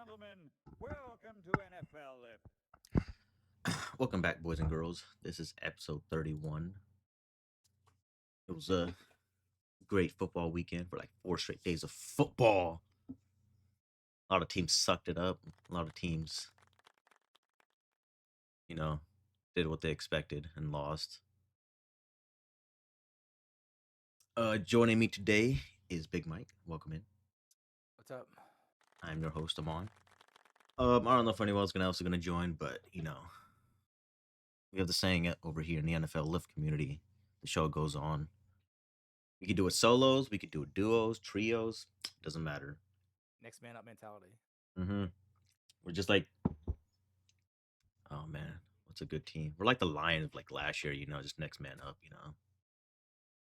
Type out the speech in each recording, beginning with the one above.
gentlemen, welcome to NFL Lip. Welcome back, boys and girls. This is episode 31. It was a great football weekend for like 4 straight days of football. A lot of teams sucked it up. A lot of teams, you know, did what they expected and lost. Joining me today is Big Mike. Welcome in. What's up? I'm your host, Amon. I don't know if anyone else also gonna join, but we have the saying over here in the NFL Lift community. The show goes on. We could do it solos. We could do it duos, trios. Doesn't matter. Next man up mentality. Mm-hmm. We're just like, oh man, what's a good team? We're like the Lions of like last year, just next man up.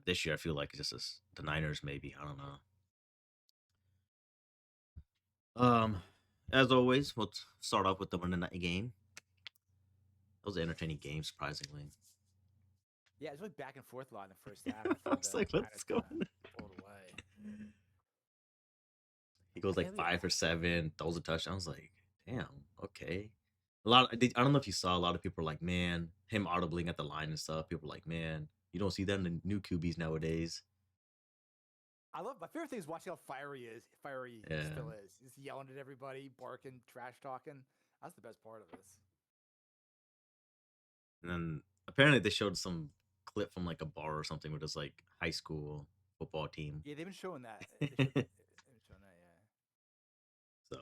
This year I feel like it's just the Niners maybe. I don't know. As always, we'll start off with the Monday night game. That was an entertaining game, surprisingly. Yeah, it's really back and forth a lot in the first half. I was like, what's going on? Pulled away. He goes like Yeah, 5 for 7, throws a touchdown. I was like, damn, okay. I don't know if you saw a lot of people were like, man, him audibling at the line and stuff. People were like, man, you don't see that in the new QBs nowadays. I love my favorite thing is watching how fiery he still is. He's yelling at everybody, barking, trash talking. That's the best part of this. And then apparently they showed some clip from like a bar or something with this like high school football team. Yeah, they've been showing that. They've been showing that, yeah. So,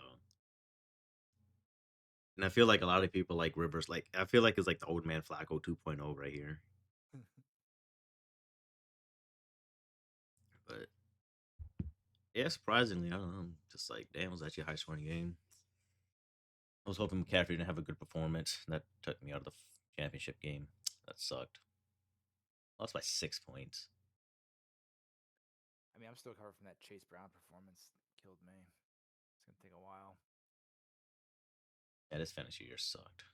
and I feel like a lot of people like Rivers. Like I feel like it's like the old man Flacco 2.0 right here. But yeah, surprisingly, I don't know. Just like damn, it was actually a high scoring game. I was hoping McCaffrey didn't have a good performance. That took me out of the championship game. That sucked. Lost by 6 points. I mean, I'm still covered from that Chase Brown performance. Killed me. It's gonna take a while. Yeah, this fantasy year sucked.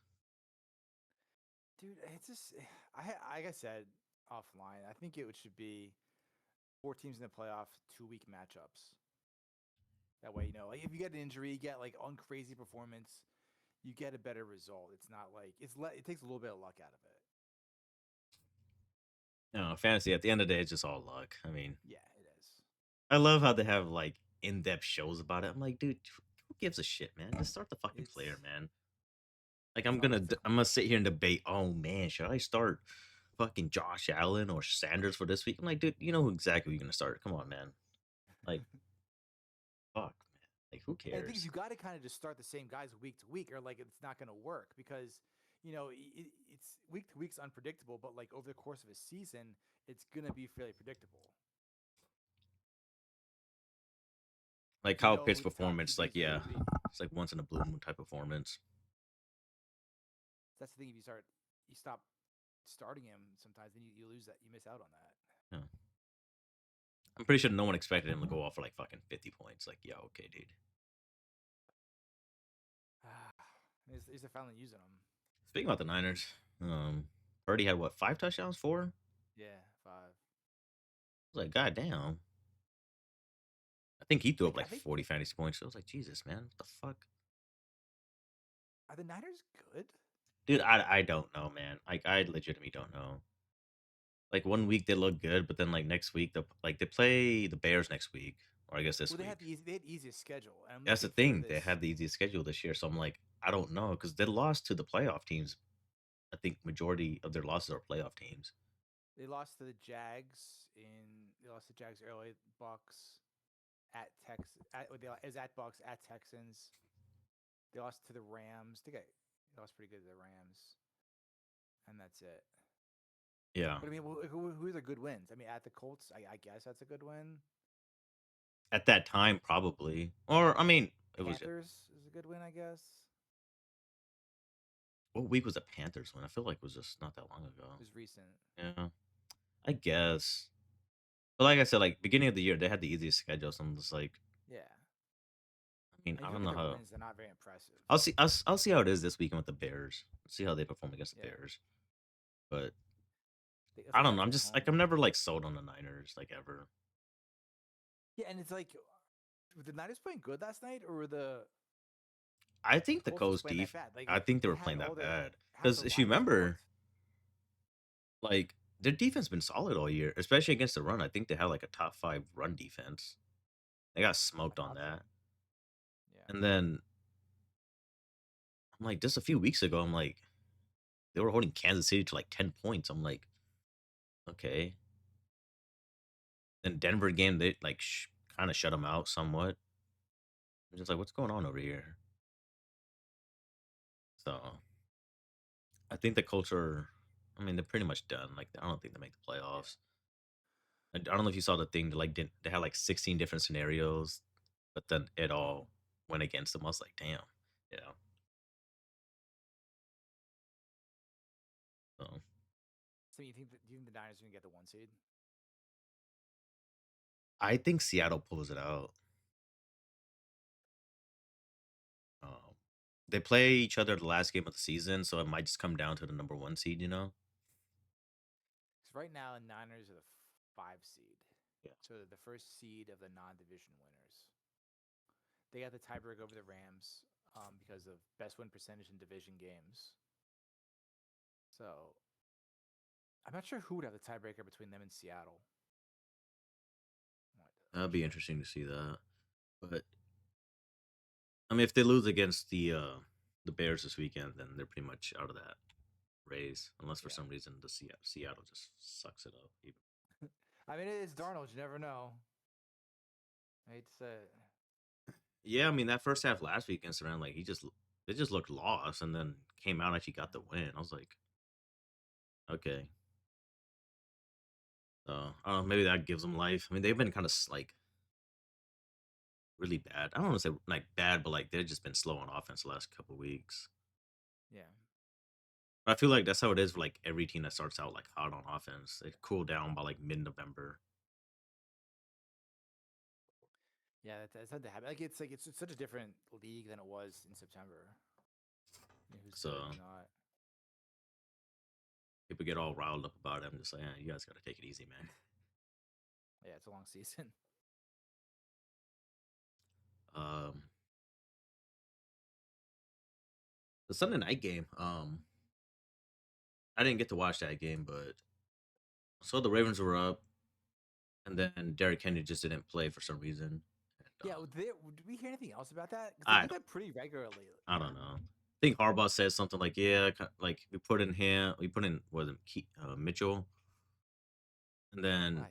Dude, it's just like I said offline. I think it should be 4 teams in the playoff, 2 week matchups. That way, like if you get an injury, you get like uncrazy performance, you get a better result. It's not like it takes a little bit of luck out of it. No, fantasy at the end of the day, it's just all luck. I mean, Yeah, it is. I love how they have like in-depth shows about it. I'm like, dude, who gives a shit, man? Just start the fucking player, man. Like I'm gonna sit here and debate. Oh man, should I start fucking Josh Allen or Sanders for this week? I'm like, dude, you know who exactly you're gonna start. Come on, man. Like, fuck, man. Like, who And the thing is, cares? you got to kind of just start the same guys week to week, or like it's not going to work because it's week to week's unpredictable. But like over the course of a season, it's going to be fairly predictable. Like You Kyle know Pitts' who the top performance, QBs like are yeah, going to be. it's like once in a blue moon type performance. That's the thing. If you stop starting him, sometimes then you lose that. You miss out on that. Yeah. I'm pretty sure no one expected him to go off for like fucking 50 points. Like, yeah, okay, dude. Is they're finally using him. Speaking about the Niners, Purdy had what 5 touchdowns, 4? Yeah, 5. I was like, god damn. I think he threw up I like think 40 fantasy points. So I was like, Jesus, man, what the fuck? are the Niners good? Dude, I don't know, man. Like I legitimately don't know. Like one week they look good, but then like next week they play the Bears next week, or I guess this Well, week. they had easiest schedule. And I'm That's the looking for thing. They this. had the easiest schedule this year, so I'm like, I don't know because they lost to the playoff teams. I think majority of their losses are playoff teams. They lost to the Jags in. They lost to Jags early. Bucks at Texas. Is at Bucks at Texans. They lost to the Rams. They lost pretty good to the Rams, and that's it. Yeah. But I mean, who are the good wins? I mean, at the Colts, I guess that's a good win. At that time, probably, or I mean, it was Panthers is a good win, I guess. what week was the Panthers win? I feel like it was just not that long ago. It was recent. Yeah, I guess. But like I said, like beginning of the year, they had the easiest schedule. So I'm just like, Yeah. I mean, And I if you don't look know at their how. wins, they're not very impressive. I'll see how it is this weekend with the Bears. See how they perform against the Yeah. Bears. But If I they don't got know. I'm you at just like home. I'm never like sold on the Niners like ever. Yeah, and it's like, were the Niners playing good last night, or were the I think the Colts was Colts playing that bad. Like I think they they were had playing all that their bad half because their if you linemen remember, cooked. like their defense been solid all year, especially against the run. I think they had like a top 5 run defense. They got I smoked on thought so. that. Yeah. And then I'm like, just a few weeks ago, I'm like, they were holding Kansas City to like 10 points. I'm like, okay. Then Denver game, they like kind of shut them out somewhat. I'm just like, what's going on over here? So I think the Colts are, I mean, they're pretty much done. Like, I don't think they make the Yeah. playoffs. I don't know if you saw the thing. Like, they had like 16 different scenarios, but then it all went against them. I was like, damn, yeah. So So do you think the Niners are gonna get the 1 seed? I think Seattle pulls it out. Um, they play each other the last game of the season, so it might just come down to the number 1 seed. You know? Because right now the Niners are the 5 seed, Yeah. so they're the first seed of the non-division winners. They got the tiebreak over the Rams because of best win percentage in division games. So I'm not sure who would have the tiebreaker between them and Seattle. That'd be interesting to see that. But I mean, if they lose against the Bears this weekend, then they're pretty much out of that race, unless for Yeah. some reason the Seattle just sucks it up. Even. I mean, it's Darnold. You never know. I hate to say it. Yeah, I mean that first half last week against around like they just looked lost, and then came out and actually got the win. I was like, okay, so I don't know, maybe that gives them life. I mean, they've been kind of like really bad. I don't want to say like bad, but like they've just been slow on offense the last couple weeks. Yeah. But I feel like that's how it is for like every team that starts out like hot on offense. They cool down by like mid-November. Yeah, that's had to happen. Like it's such a different league than it was in September. You know, who's So good, who's not. people get all riled up about it. I'm just like, you guys got to take it easy, man. Yeah, it's a long season. Um, the Sunday night game. I didn't get to watch that game, but so the Ravens were up, and then Derrick Henry just didn't play for some reason. And, Yeah, did we hear anything else about that? Because they I do don't, that pretty regularly. I don't know. I think Harbaugh said something like, "Yeah, like we put in was it Mitchell, and then Why?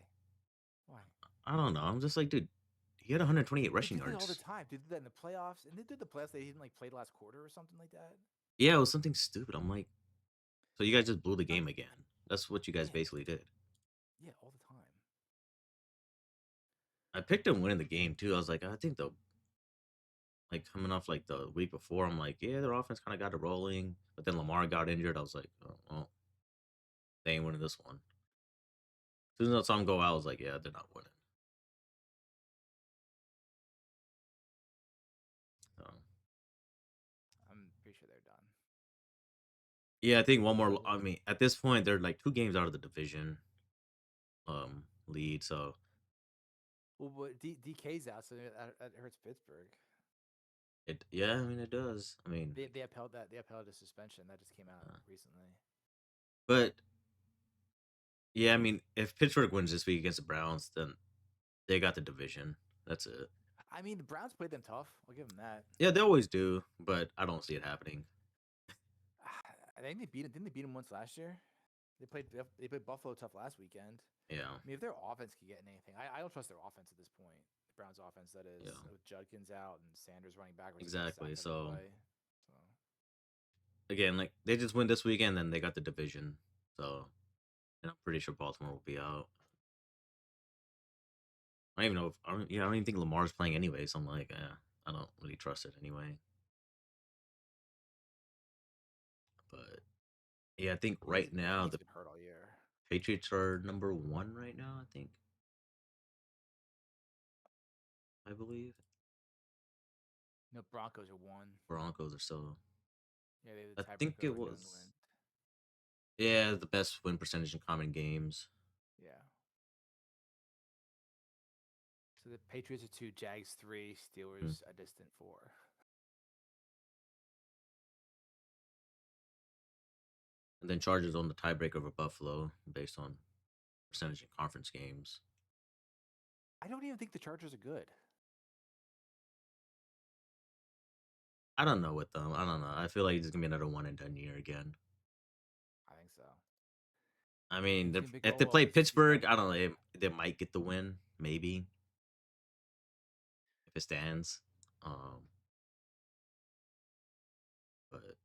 Why? I don't know. I'm just like, dude, he had 128 They rushing do that all the yards. time. They did that in the playoffs, and they did the playoffs. They didn't like play the last quarter or something like that. Yeah, it was something stupid. I'm like, so you guys just blew the Not, game again. That's what you guys yeah, basically did. yeah, all the time. I picked them winning the game too. I was like, I think they'll like coming off like the week before. I'm like, yeah, their offense kind of got it rolling, but then Lamar got injured. I was like, oh, well, they ain't winning this one. As soon as I saw him go out, I was like, yeah, they're not winning. So I'm pretty sure they're done. yeah, I think one more. I mean, at this point, they're like 2 games out of the division lead. So Well, but DK's out, so that hurts Pittsburgh. yeah, I mean it does. I mean, They upheld that. They upheld the suspension that just came out recently. but yeah, I mean, if Pittsburgh wins this week against the Browns, then they got the division. That's it. I mean, the Browns played them tough. I'll give them that. Yeah, they always do, but I don't see it happening. I think they beat them. Didn't they beat them once last year? They played Buffalo tough last weekend. Yeah, I mean, if their offense can get in anything, I don't trust their offense at this point. The Browns' offense, that is, yeah, with Judkins out and Sanders running backwards. exactly. So So again, like they just win this weekend, then they got the division. So and I'm pretty sure Baltimore will be out. I don't even know if I don't even think Lamar's playing anyway. So I'm like, I don't really trust it anyway. But yeah, I think right now he's the been hurt all year. Patriots are number 1 right now. I think, I believe. No, Broncos are one. Broncos are still. Yeah, they have I the think tiebreaker it over New was. England. Yeah, the best win percentage in common games. Yeah. So the Patriots are 2, Jags 3, Hmm. Steelers a distant 4. And then Chargers own the tiebreaker over Buffalo based on percentage in conference games. I don't even think the Chargers are good. I don't know with them. I don't know. I feel like it's gonna be another one and done year again. I think so. I mean, Teams gonna be if go, they well, play he's Pittsburgh, got- I don't know. They might get the win, maybe if it stands. But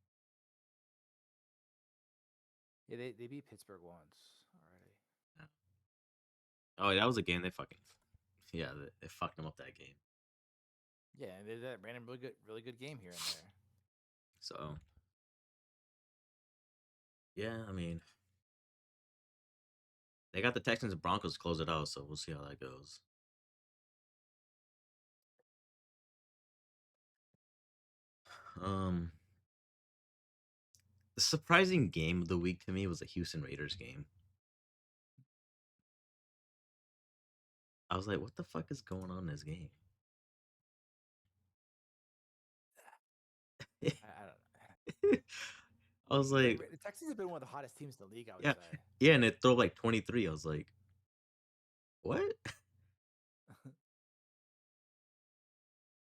Yeah, they beat Pittsburgh once already. oh, that was a game they fucking they fucked them up that game. Yeah, and they ran a really good game here and there. So yeah, I mean, they got the Texans and Broncos to close it out, so we'll see how that goes. Um, the surprising game of the week to me was the Houston Raiders game. I was like, what the fuck is going on in this game? I don't know. I was like, The Texans have been one of the hottest teams in the league, I would yeah, say. yeah, and it threw like 23. I was like, what?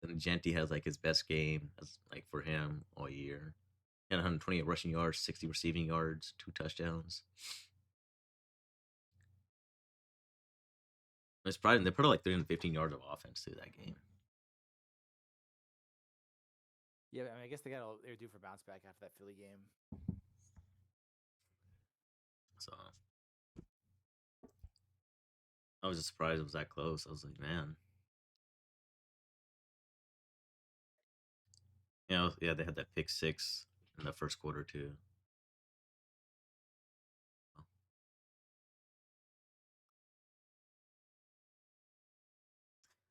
And Genti has like his best game as like for him all year. He had 128 rushing yards, 60 receiving yards, 2 touchdowns. It's probably they put like 315 yards of offense through that game. Yeah, I mean, I guess they were due for bounce back after that Philly game. So I was just surprised it was that close. I was like, man. You know, yeah, they had that pick 6 in the first quarter too.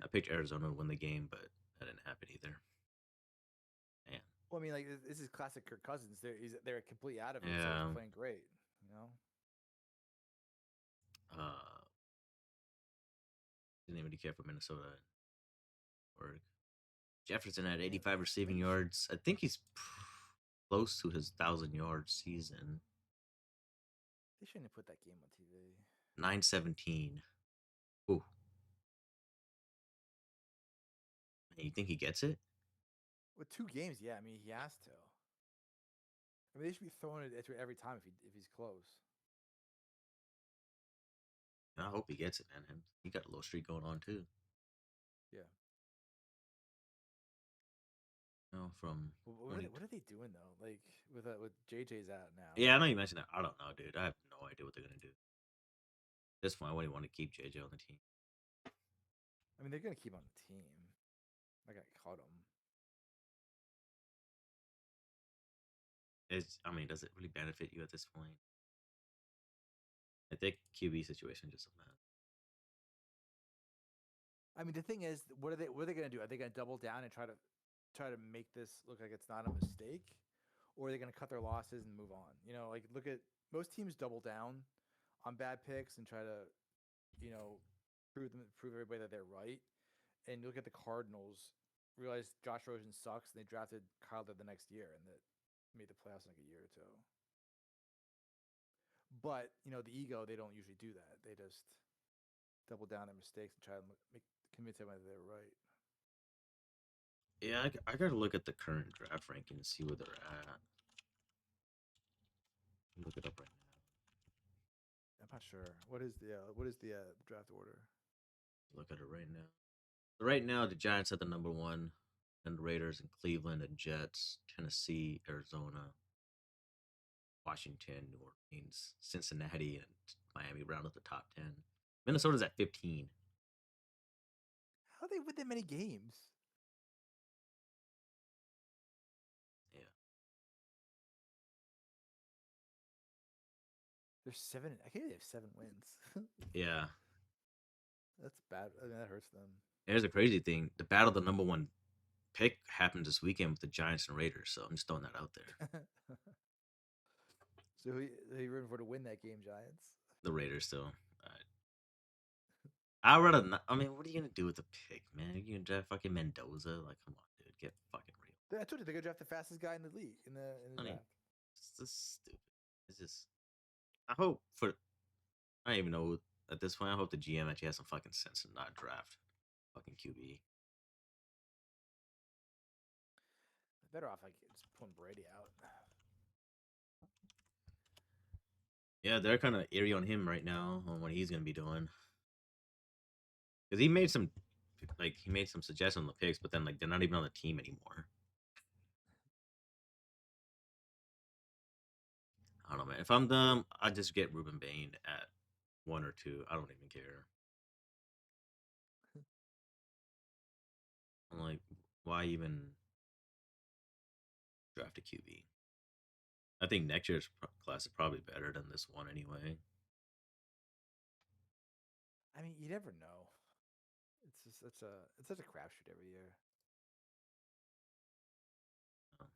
I picked Arizona to win the game, but that didn't happen either. Man. Well, I mean, like this is classic Kirk Cousins. They're completely out of it. So Yeah. he's playing great. You know. Didn't even care for Minnesota. Or Jefferson had 85 receiving yards. I think he's close to his 1,000-yard season. They shouldn't have put that game on TV. 917. Ooh. You think he gets it? With 2 games, yeah. I mean, he has to. I mean, they should be throwing it every time if he's close. I hope he gets it, man. He got a little streak going on too. Yeah. You know, from What are they doing though? Like with JJ's out now. yeah, I know you mentioned that. I don't know, dude. I have no idea what they're gonna do. At this point, I wouldn't want to keep JJ on the team. I mean, they're gonna keep him on the team. Like I caught him. I mean, does it really benefit you at this point? I think QB situation just a mess. I mean, the thing is, what are they going to do? Are they going to double down and try to make this look like it's not a mistake, or are they going to cut their losses and move on? You know, like look at most teams double down on bad picks and try to, you know, prove everybody that they're right. And you look at the Cardinals, realize Josh Rosen sucks, and they drafted Kyler the next year, and that made the playoffs in like a year or two. But you know, the ego, they don't usually do that. They just double down their mistakes and try to convince everybody that they're right. Yeah, I gotta look at the current draft ranking and see where they're at. Look it up right now. I'm not sure. What is the draft order? Look at it right now. Right now, the Giants at the number 1, and the Raiders and Cleveland and Jets, Tennessee, Arizona, Washington, New Orleans, Cincinnati, and Miami round up the top 10. Minnesota's at 15. How they win that many games? Yeah. There's 7. I can't they have 7 wins. Yeah. That's bad. I mean, that hurts them. Here's a crazy thing. The battle of the number 1 pick happens this weekend with the Giants and Raiders, so I'm just throwing that out there. So who you rooting for to win that game, Giants? The Raiders still. I'd rather not. I mean, what are you gonna do with the pick, man? You gonna draft fucking Mendoza? Like, come on, dude, get fucking real. I told you they're gonna draft the fastest guy in the league in the I mean, draft. it's just stupid. It's just I hope for I don't even know at this point. I hope the GM actually has some fucking sense and not draft fucking QB. Better off like just pulling Brady out. Yeah, they're kind of eerie on him right now on what he's gonna be doing because he made some suggestions on the picks, but then like they're not even on the team anymore. I don't know, man. If I'm them, I just get Ruben Bain at 1 or 2. I don't even care. I'm like, why even draft a QB? I think next year's class is probably better than this one anyway. I mean, you never know. It's just it's such a crapshoot every year.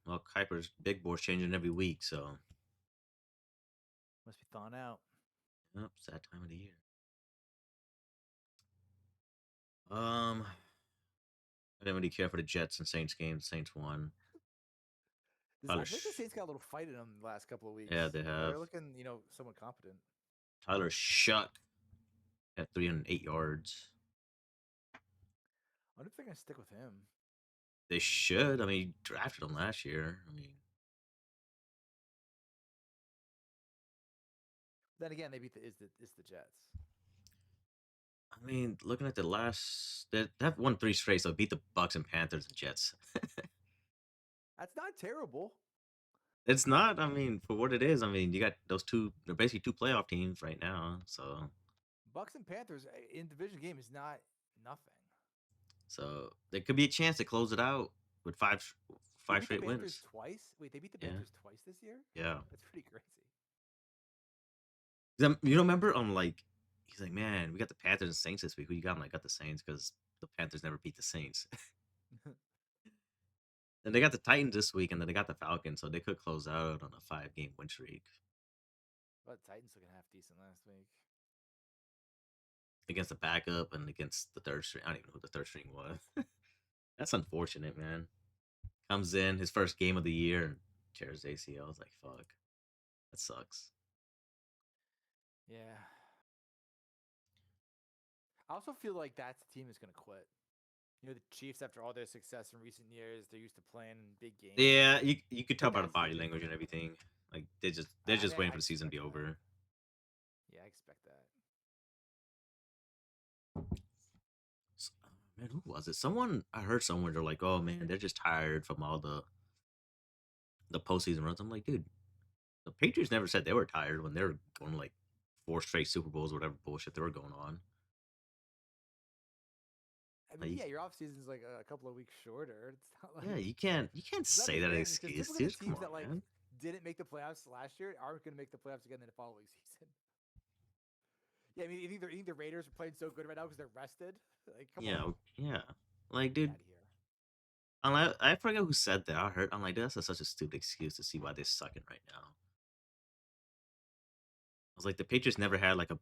Well, Kuiper's big board's changing every week, so Must be thawing out. yep, sad time of the year. I didn't really care for the Jets and Saints game. Saints won. I think the Saints got a little fight in them the last couple of weeks. Yeah, they have. They're looking, somewhat competent. Tyler Shuck at 308 yards. I wonder if they're gonna stick with him. They should. I mean, drafted him last year. I mean, Then again, they beat the Jets. I mean, looking at the last, they have won 3 straight, so beat the Bucks and Panthers and Jets. That's not terrible. It's not. I mean, for what it is, I mean, you got those two. They're basically 2 playoff teams right now. So, Bucks and Panthers in division game is not nothing. so there could be a chance to close it out with five straight wins. Twice. Wait, they beat the Yeah. Panthers twice this year. Yeah. That's pretty crazy. You don't remember? I'm like, he's like, man, we got the Panthers and Saints this week. Who you got? I'm like, got the Saints because the Panthers never beat the Saints. And they got the Titans this week, and then they got the Falcons, so they could close out on a 5-game win streak But Titans looking half decent last week. against the backup and against the third string. I don't even know who the third string was. That's unfortunate, man. Comes in his first game of the year and tears ACL. I was like, fuck, that sucks. Yeah. I also feel like that's the team that's gonna quit. The Chiefs, after all their success in recent years, they're used to playing in big games. Yeah, you could tell by the That's the body team language that's and gonna everything. Like I they're just mean, waiting I for the season to be expect that. over. Yeah, I expect that. Man, who was it? I heard someone. They're like, oh man, they're just tired from all the postseason runs. I'm like, dude, the Patriots never said they were tired when they were going like 4 straight Super Bowls, whatever bullshit they were going on. I mean, Like, yeah, your off season's like a couple of weeks shorter. It's not like yeah, you can't it's say that understanding, 'cause excuse, typically the dude. Come teams that on, man. didn't make the playoffs last year aren't going to make the playoffs again in the following season. Yeah, I mean, you think the Raiders are playing so good right now because they're rested? Like, come Yeah, on, yeah. Like, get dude, out of here. I forget who said that. I heard. I'm like, that's such a stupid excuse to see why they're sucking right now. I was like, the Patriots never had like a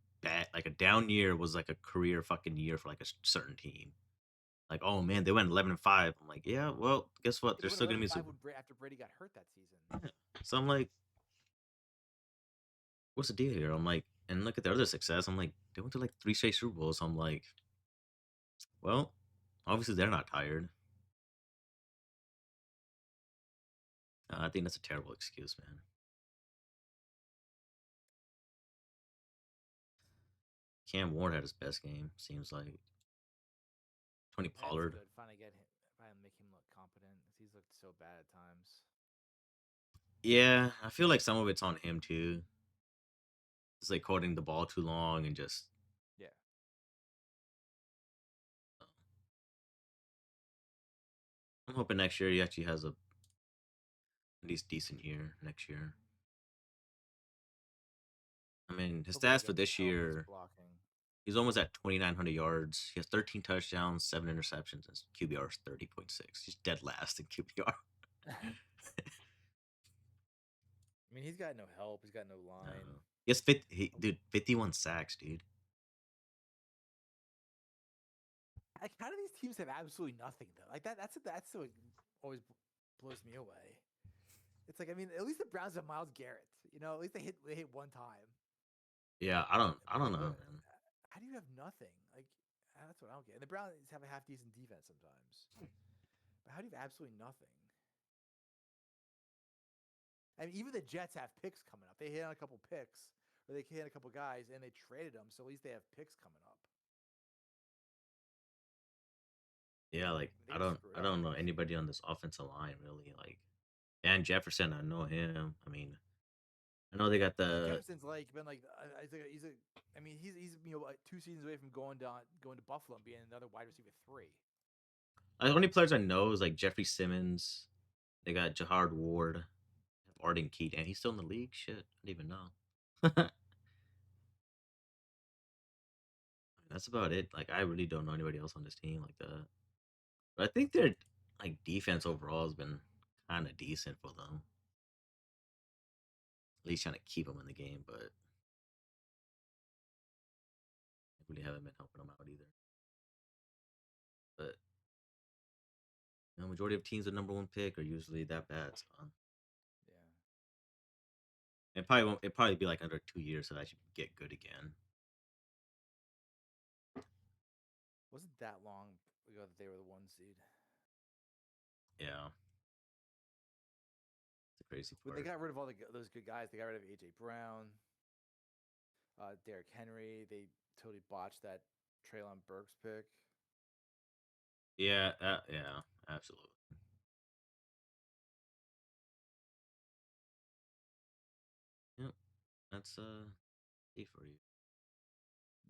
down year was like a career fucking year for like a certain team. Like, oh man, they went 11-5. I'm like, yeah, well, guess what? They They're went still gonna be 11-5 super. after Brady got hurt that season. Yeah. So I'm like, what's the deal here? I'm like, and look at their other success. I'm like, they went to like 3 straight Super Bowls. So I'm like, well, obviously they're not tired. I think that's a terrible excuse, man. Cam Ward had his best game. Seems like Tony That's Pollard. good. Finally make him look competent. 'Cause he's looked so bad at times. Yeah, I feel like some of it's on him too. It's like holding the ball too long and just. Yeah. I'm hoping next year he actually has at least decent year next year. I mean, his Hopefully stats for get this help with his year, blocking. he's almost at 2,900 yards. He has 13 touchdowns, 7 interceptions, and QBR is 30.6. He's dead last in QBR. I mean, he's got no help. He's got no line. He has 51 sacks, dude. Like, how do these teams have absolutely nothing though? Like that's what always blows me away. It's like, I mean, at least the Browns have Miles Garrett. You know, at least they hit one time. Yeah, I don't Like, know, what? man. How do you have nothing? Like, that's what I don't get. And the Browns have a half decent defense sometimes, but how do you have absolutely nothing? I mean, even the Jets have picks coming up. They hit on a couple picks, or they hit a couple guys, and they traded them, so at least they have picks coming up. Yeah, like I mean, they were screwed I up. don't know anybody on this offensive line really. Like Van Jefferson, I know him. I mean, I know they got Yeah, the Jefferson's like been like he's a. I mean, he's like 2 seasons away from going to Buffalo and being another wide receiver 3. the only players I know is like Jeffrey Simmons. They got Jahard Ward, Arden Keat, and he's still in the league. Shit, I didn't even know. That's about it. Like I really don't know anybody else on this team like that. But I think their like defense overall has been kind of decent for them. At least trying to keep them in the game, but they really haven't been helping them out either. But majority of teams with number one pick are usually that bad. So Yeah. it probably won't. It probably be like under 2 years so that you get good again. Wasn't that long ago that they were the 1 seed. Yeah, it's a crazy When part. they got rid of all those good guys, they got rid of AJ Brown, Derrick Henry. They totally botched that Traylon Burks pick. Yeah, yeah, absolutely. Yep, that's E for you.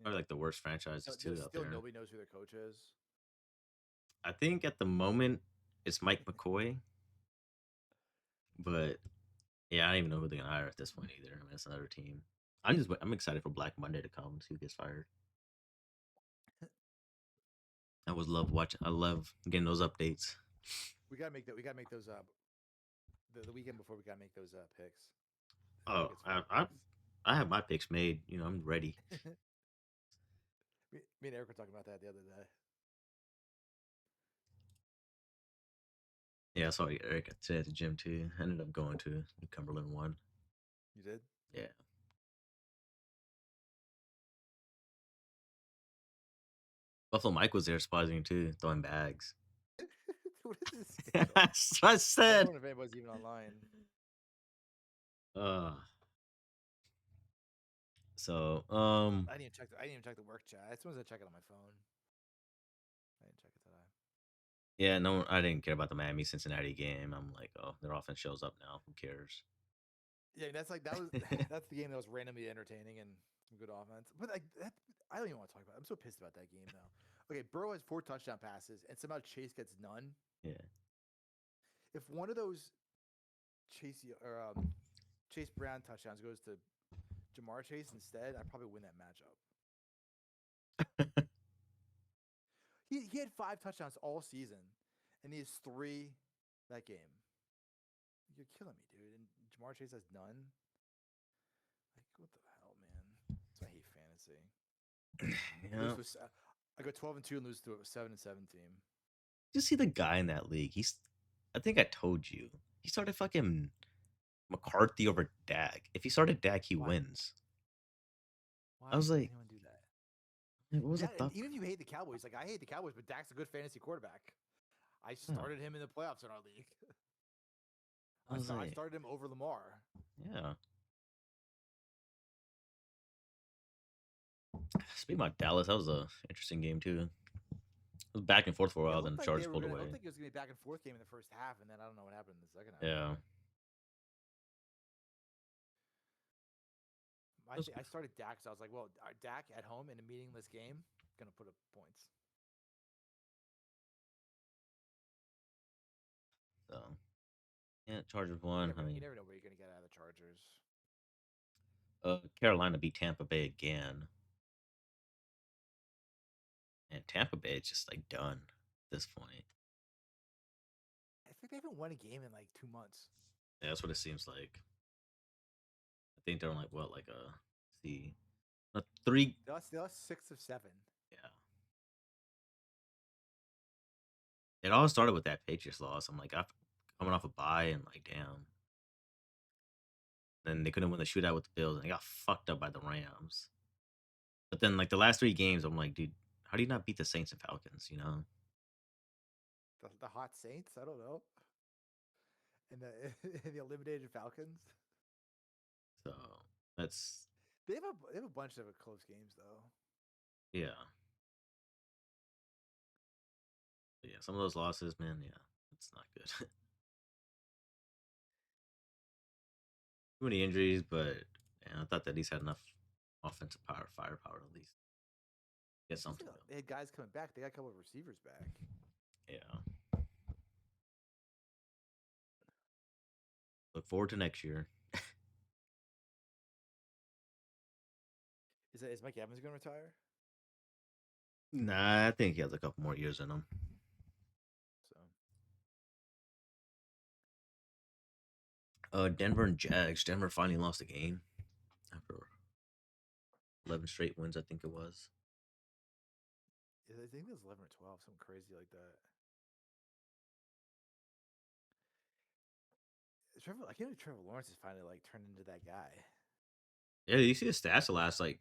Probably like the worst franchises too out Still there. nobody knows who their coach is. I think at the moment it's Mike McCoy, but yeah, I don't even know who they're gonna hire at this point either. I mean, it's another team. I'm excited for Black Monday to come and see who gets fired. I always love watching. I love getting those updates. We gotta make that. We gotta make those the weekend before. We gotta make those picks. Who Oh, gets fired picks. I have my picks made. You know, I'm ready. Me and Eric were talking about that the other day. Yeah, I saw Eric today at the gym too. I ended up going to the Cumberland one. You did? Yeah. Buffalo Mike was there spotting too, throwing bags. What is this schedule? That's what I I said. wonder if anybody's even online. So I didn't even check. I didn't even check the work chat. I supposed to check it on my phone. I didn't check it today. yeah, no, I didn't care about the Miami Cincinnati game. I'm like, oh, their offense shows up now. Who cares? Yeah, that's like that was that's the game that was randomly entertaining and some good offense. But like that, I don't even want to talk about it. I'm so pissed about that game though. Okay, Burrow has 4 touchdown passes and somehow Chase gets none. Yeah. If one of those Chase Brown touchdowns goes to Jamar Chase instead, I'd probably win that matchup. He had 5 touchdowns all season, and he has 3 that game. You're killing me, dude. And Jamar Chase has none. Like, what the hell, man? That's why I hate fantasy. Yeah. I go 12-2 and lose to a 7-7 team. You see the guy in that league. I think I told you. He started fucking McCarthy over Dak. If he started Dak, he Why? wins. Why I was would like, anyone do that? what was Yeah, the thought? even if you hate the Cowboys, like I hate the Cowboys, but Dak's a good fantasy quarterback. I started him in the playoffs in our league. I started him over Lamar. Yeah. Speaking about Dallas, that was a interesting game too. It was back and forth for a while, then the Chargers pulled I away. don't think it was gonna be back and forth game in the first half, and then I don't know what happened in the second half. Yeah. I started Dak, so I was like, well, Dak at home in a meaningless game, gonna put up points. So, yeah, Chargers won. You never know where you're gonna get out of the Chargers. Carolina beat Tampa Bay again. And Tampa Bay is just like done at this point. I think they haven't won a game in like 2 months. Yeah, that's what it seems like. I think they're on like what, like a 3. They lost 6 of 7. Yeah. It all started with that Patriots loss. I'm like, I'm coming off a bye and like, damn. Then they couldn't win the shootout with the Bills, and they got fucked up by the Rams. But then, like the last 3 games, I'm like, dude, how do you not beat the Saints and Falcons? You know? The hot Saints. I don't know. And the and the eliminated Falcons. So that's They have a bunch of close games though. yeah. But yeah, some of those losses, man, yeah, it's not good. Too many injuries, but yeah, I thought that he's had enough offensive firepower at least. Get something going. They had guys coming back. They got a couple of receivers back. Yeah. Look forward to next year. Is Mike Evans going to retire? Nah, I think he has a couple more years in him. So Denver and Jags. Denver finally lost a game after 11 straight wins, I think it was. I think it was 11 or 12, something crazy like that. I can't believe Trevor Lawrence has finally like turned into that guy. Yeah, you see the stats the last like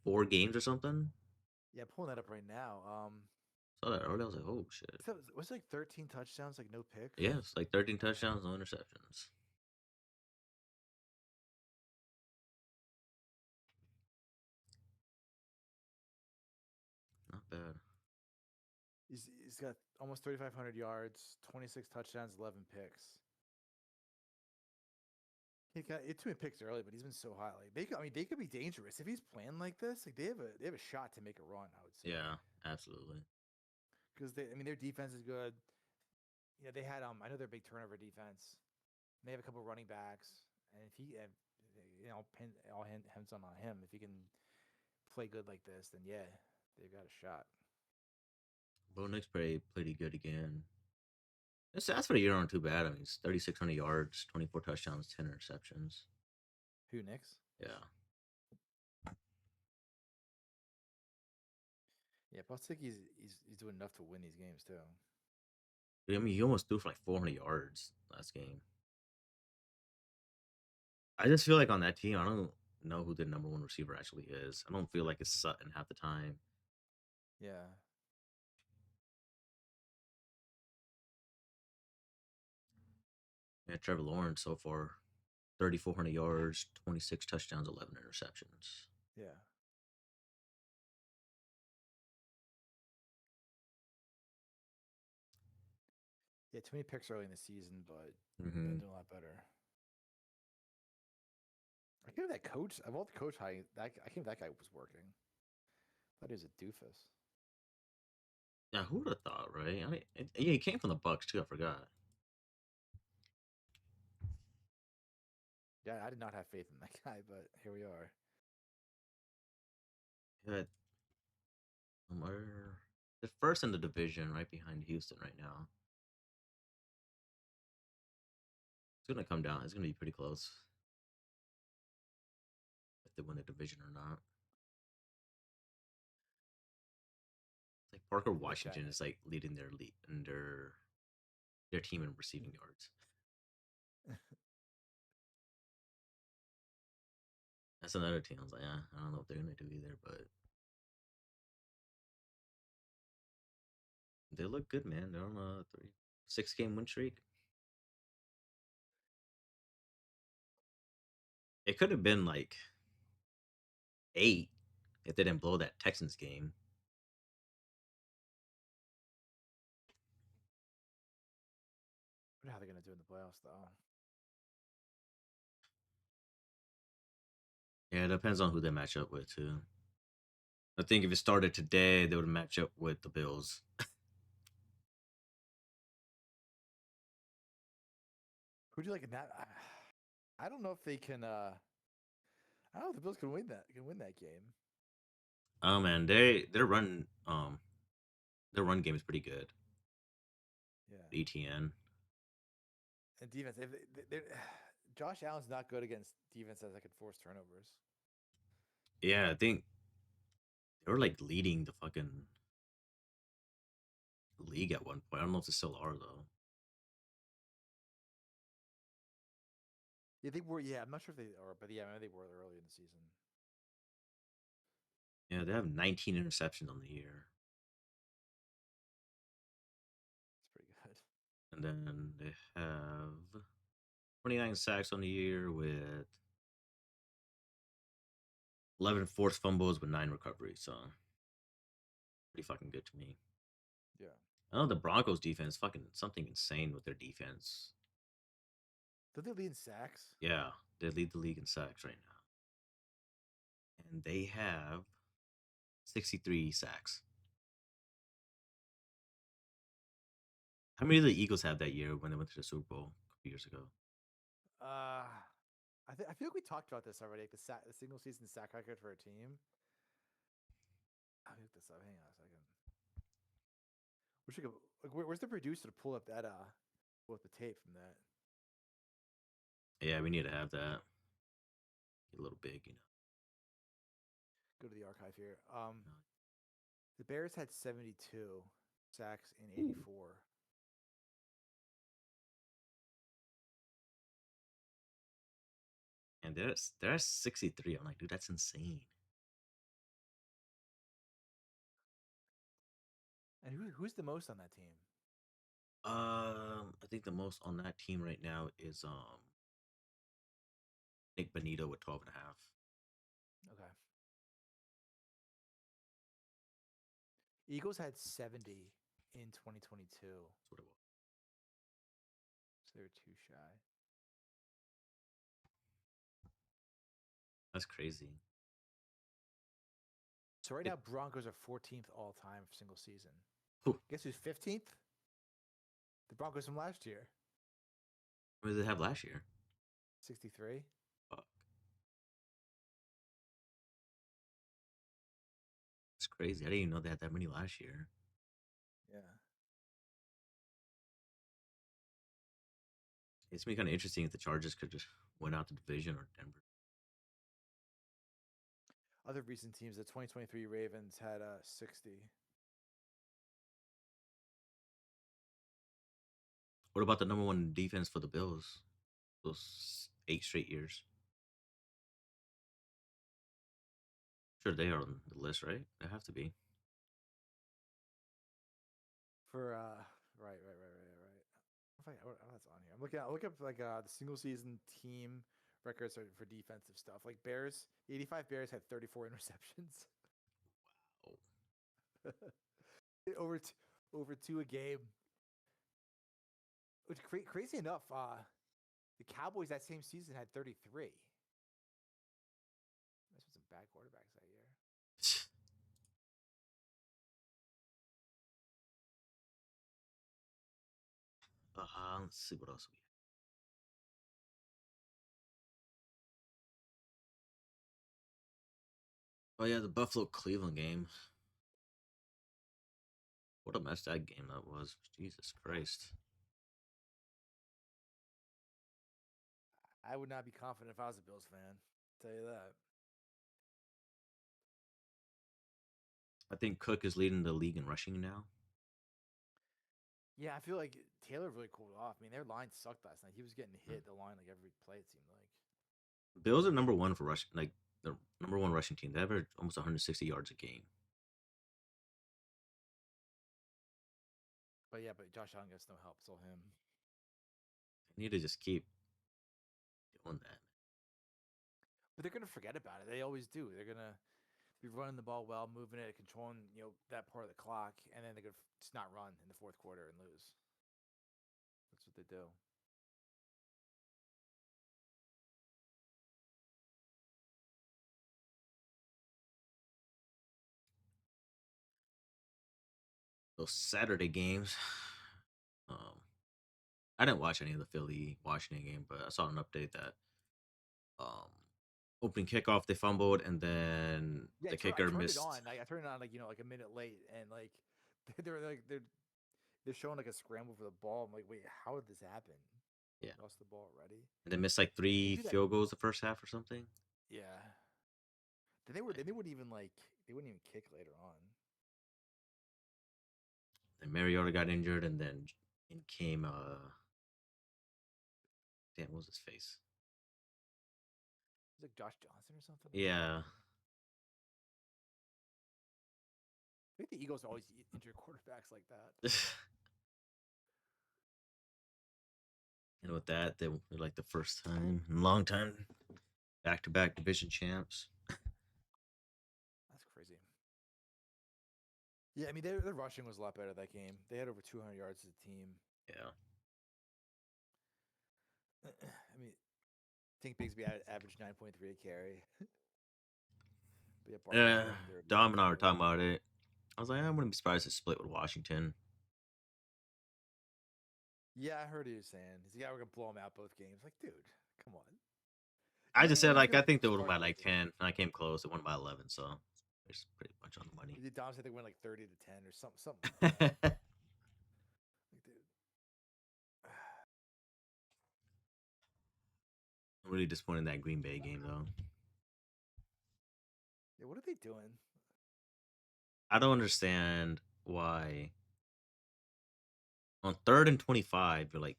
4 games or something? Yeah, pulling that up right now. Saw that earlier. I was like, oh shit. Was it like 13 touchdowns, like no picks? Yeah, it's like 13 touchdowns, no interceptions. Not bad. He's got almost 3,500 yards, 26 touchdowns, 11 picks. He got too many picks early, but he's been so hot. Like they could be dangerous if he's playing like this. Like they have a shot to make a run. I would say. Yeah, absolutely. Because their defense is good. Yeah, they had I know they're a big turnover defense. They have a couple running backs, and if he, pin all hands on him. If he can play good like this, then yeah, they've got a shot. Bo Nix played pretty good again. The stats for the year aren't too bad. I mean, it's 3,600 yards, 24 touchdowns, 10 interceptions. Who Nix? Yeah. Yeah, plus I think he's doing enough to win these games too. I mean, he almost threw for like 400 yards last game. I just feel like on that team, I don't know who the number one receiver actually is. I don't feel like it's Sutton half the time. Yeah. Yeah, Trevor Lawrence so far, 3,400 yards, 26 touchdowns, 11 interceptions. Yeah. Yeah, too many picks early in the season, but been doing a lot better. I can't believe that coach. Of all the coach high, I can't believe that guy was working. I thought he was a doofus. Yeah, who would have thought, right? I mean, yeah, he came from the Bucks too. I forgot. Yeah, I did not have faith in that guy, but here we are. Yeah, the first in the division, right behind Houston right now. It's gonna come down. It's gonna be pretty close if they win the division or not. It's like Parker Washington is like leading their lead and their team in receiving yards. That's another team. I was like, I don't know what they're gonna do either, but they look good, man. They're on a 6-game win streak. It could have been like 8 if they didn't blow that Texans game. I wonder how they're gonna do in the playoffs, though. Yeah, it depends on who they match up with too. I think if it started today, they would match up with the Bills. Who do you like in that? I don't know if they can. I don't know if the Bills can win that game. Oh man, their run game is pretty good. Yeah. ETN. And defense, Josh Allen's not good against defenses that can force turnovers. Yeah, I think they were like leading the fucking league at one point. I don't know if they still are though. Yeah, they were. Yeah, I'm not sure if they are, but yeah, maybe they were early in the season. Yeah, they have 19 interceptions on the year. It's pretty good. And then they have 29 sacks on the year with 11 forced fumbles with 9 recoveries. So pretty fucking good to me. Yeah. I know the Broncos defense fucking something insane with their defense. Don't they lead in sacks? Yeah, they lead the league in sacks right now. And they have 63 sacks. How many did the Eagles have that year when they went to the Super Bowl a couple years ago? I feel like we talked about this already. Like the single season sack record for a team. I'll look this up. Hang on a second. Wish we could. Like, where's the producer to pull up that pull up the tape from that? Yeah, we need to have that. Get a little big, you know. Go to the archive here. The Bears had 72 sacks in '84. And they're 63. I'm like, dude, that's insane. And who's the most on that team? I think the most on that team right now is Nick Benito with 12 and a half. Okay. Eagles had 70 in 2022. That's what it was. So they were too shy. That's crazy. So right now, Broncos are 14th all time for single season. Who? Guess who's 15th? The Broncos from last year. What did they have last year? 63. Fuck. It's crazy. I didn't even know they had that many last year. Yeah. It's been kind of interesting if the Chargers could just win out the division or Denver. Other recent teams, the 2023 Ravens had 60. What about the number one defense for the Bills? Those 8 straight years. Sure, they are on the list, right? They have to be. For right. Oh, that's on here. I'm looking. I look up like the single season team records for defensive stuff. Like Bears, 85 Bears had 34 interceptions. Wow. over two a game. Which crazy enough, the Cowboys that same season had 33. That's with some bad quarterbacks that year. Let's see what else we have. Oh yeah, the Buffalo Cleveland game. What a mess that game that was. Jesus Christ. I would not be confident if I was a Bills fan. Tell you that. I think Cook is leading the league in rushing now. Yeah, I feel like Taylor really cooled off. I mean, their line sucked last night. He was getting hit the line like every play, it seemed like. Bills are number one for rushing, like the number one rushing team. They average almost 160 yards a game. But yeah, Josh Allen gets no help. It's all him. They need to just keep doing that. But they're gonna forget about it. They always do. They're gonna be running the ball well, moving it, controlling that part of the clock, and then they're gonna just not run in the fourth quarter and lose. That's what they do. Those Saturday games. I didn't watch any of the Philly Washington game, but I saw an update that opening kickoff they fumbled, and then Yeah, the I kicker turned missed. it on. I turned it on like a minute late, and like they're showing like a scramble for the ball. I'm like, wait, how did this happen? Yeah. Lost the ball already. And they missed like 3 do that- field goals the first half or something. Yeah. Then they wouldn't even kick later on. Then Mariota got injured, and then in came damn, what was his face? Is it Josh Johnson or something? Yeah. I think the Eagles always injure quarterbacks like that. And with that, they were like the first time in a long time, back-to-back division champs. That's crazy. Yeah, I mean, their rushing was a lot better that game. They had over 200 yards as a team. Yeah. I mean, I think Bigsby averaged 9.3 a carry. But yeah, Barkley Yeah. had their Dom and I were turnover. talking about it. I was like, I wouldn't be surprised if split with Washington. Yeah, I heard he was saying. He's like, yeah, we're gonna blow him out both games. Like, dude, come on. I You just know said he's like gonna I think they would win start by like losing. 10, and I came close. They won by 11, so it's pretty much on the money. Did Dom say they win like 30-10 or something like that? Like, dude. I'm really disappointed in that Green Bay game though. Yeah, what are they doing? I don't understand why on 3rd and 25 you're like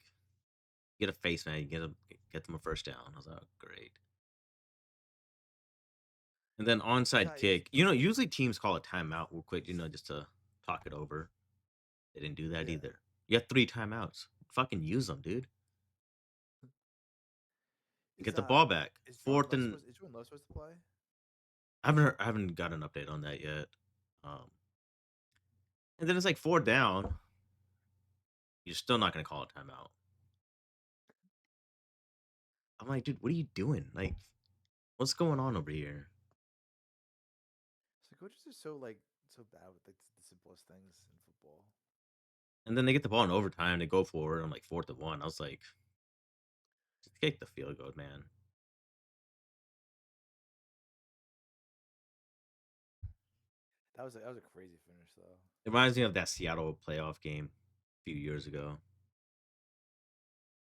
get a face man, you get them a first down. I was like, oh, great. And then onside kick. Usually teams call a timeout real quick, just to talk it over. They didn't do that Yeah. either. You have 3 timeouts. Fucking use them, dude. Get the ball back. Is Fourth and Jordan Love supposed to play? I haven't got an update on that yet. And then it's like 4 down. You're still not gonna call a timeout. I'm like, dude, what are you doing? Like, what's going on over here? So coaches are so bad with the simplest things in football. And then they get the ball in overtime. They go forward on like 4th and 1. I was like, just kick the field goal, man. That was a crazy finish though. It reminds me of that Seattle playoff game a few years ago.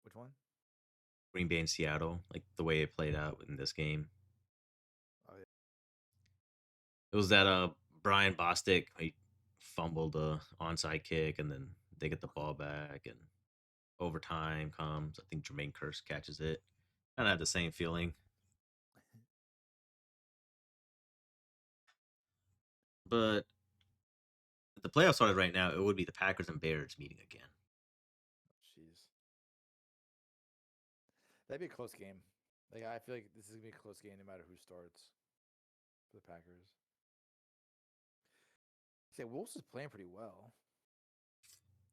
Which one? Green Bay and Seattle, like the way it played out in this game. Oh yeah. It was that Brian Bostic, he fumbled the onside kick, and then they get the ball back, and overtime comes. I think Jermaine Kearse catches it. Kind of had the same feeling. But if the playoffs started right now, it would be the Packers and Bears meeting again. Jeez. That'd be a close game. Like I feel like this is gonna be a close game no matter who starts for the Packers. Yeah, Wolves is playing pretty well.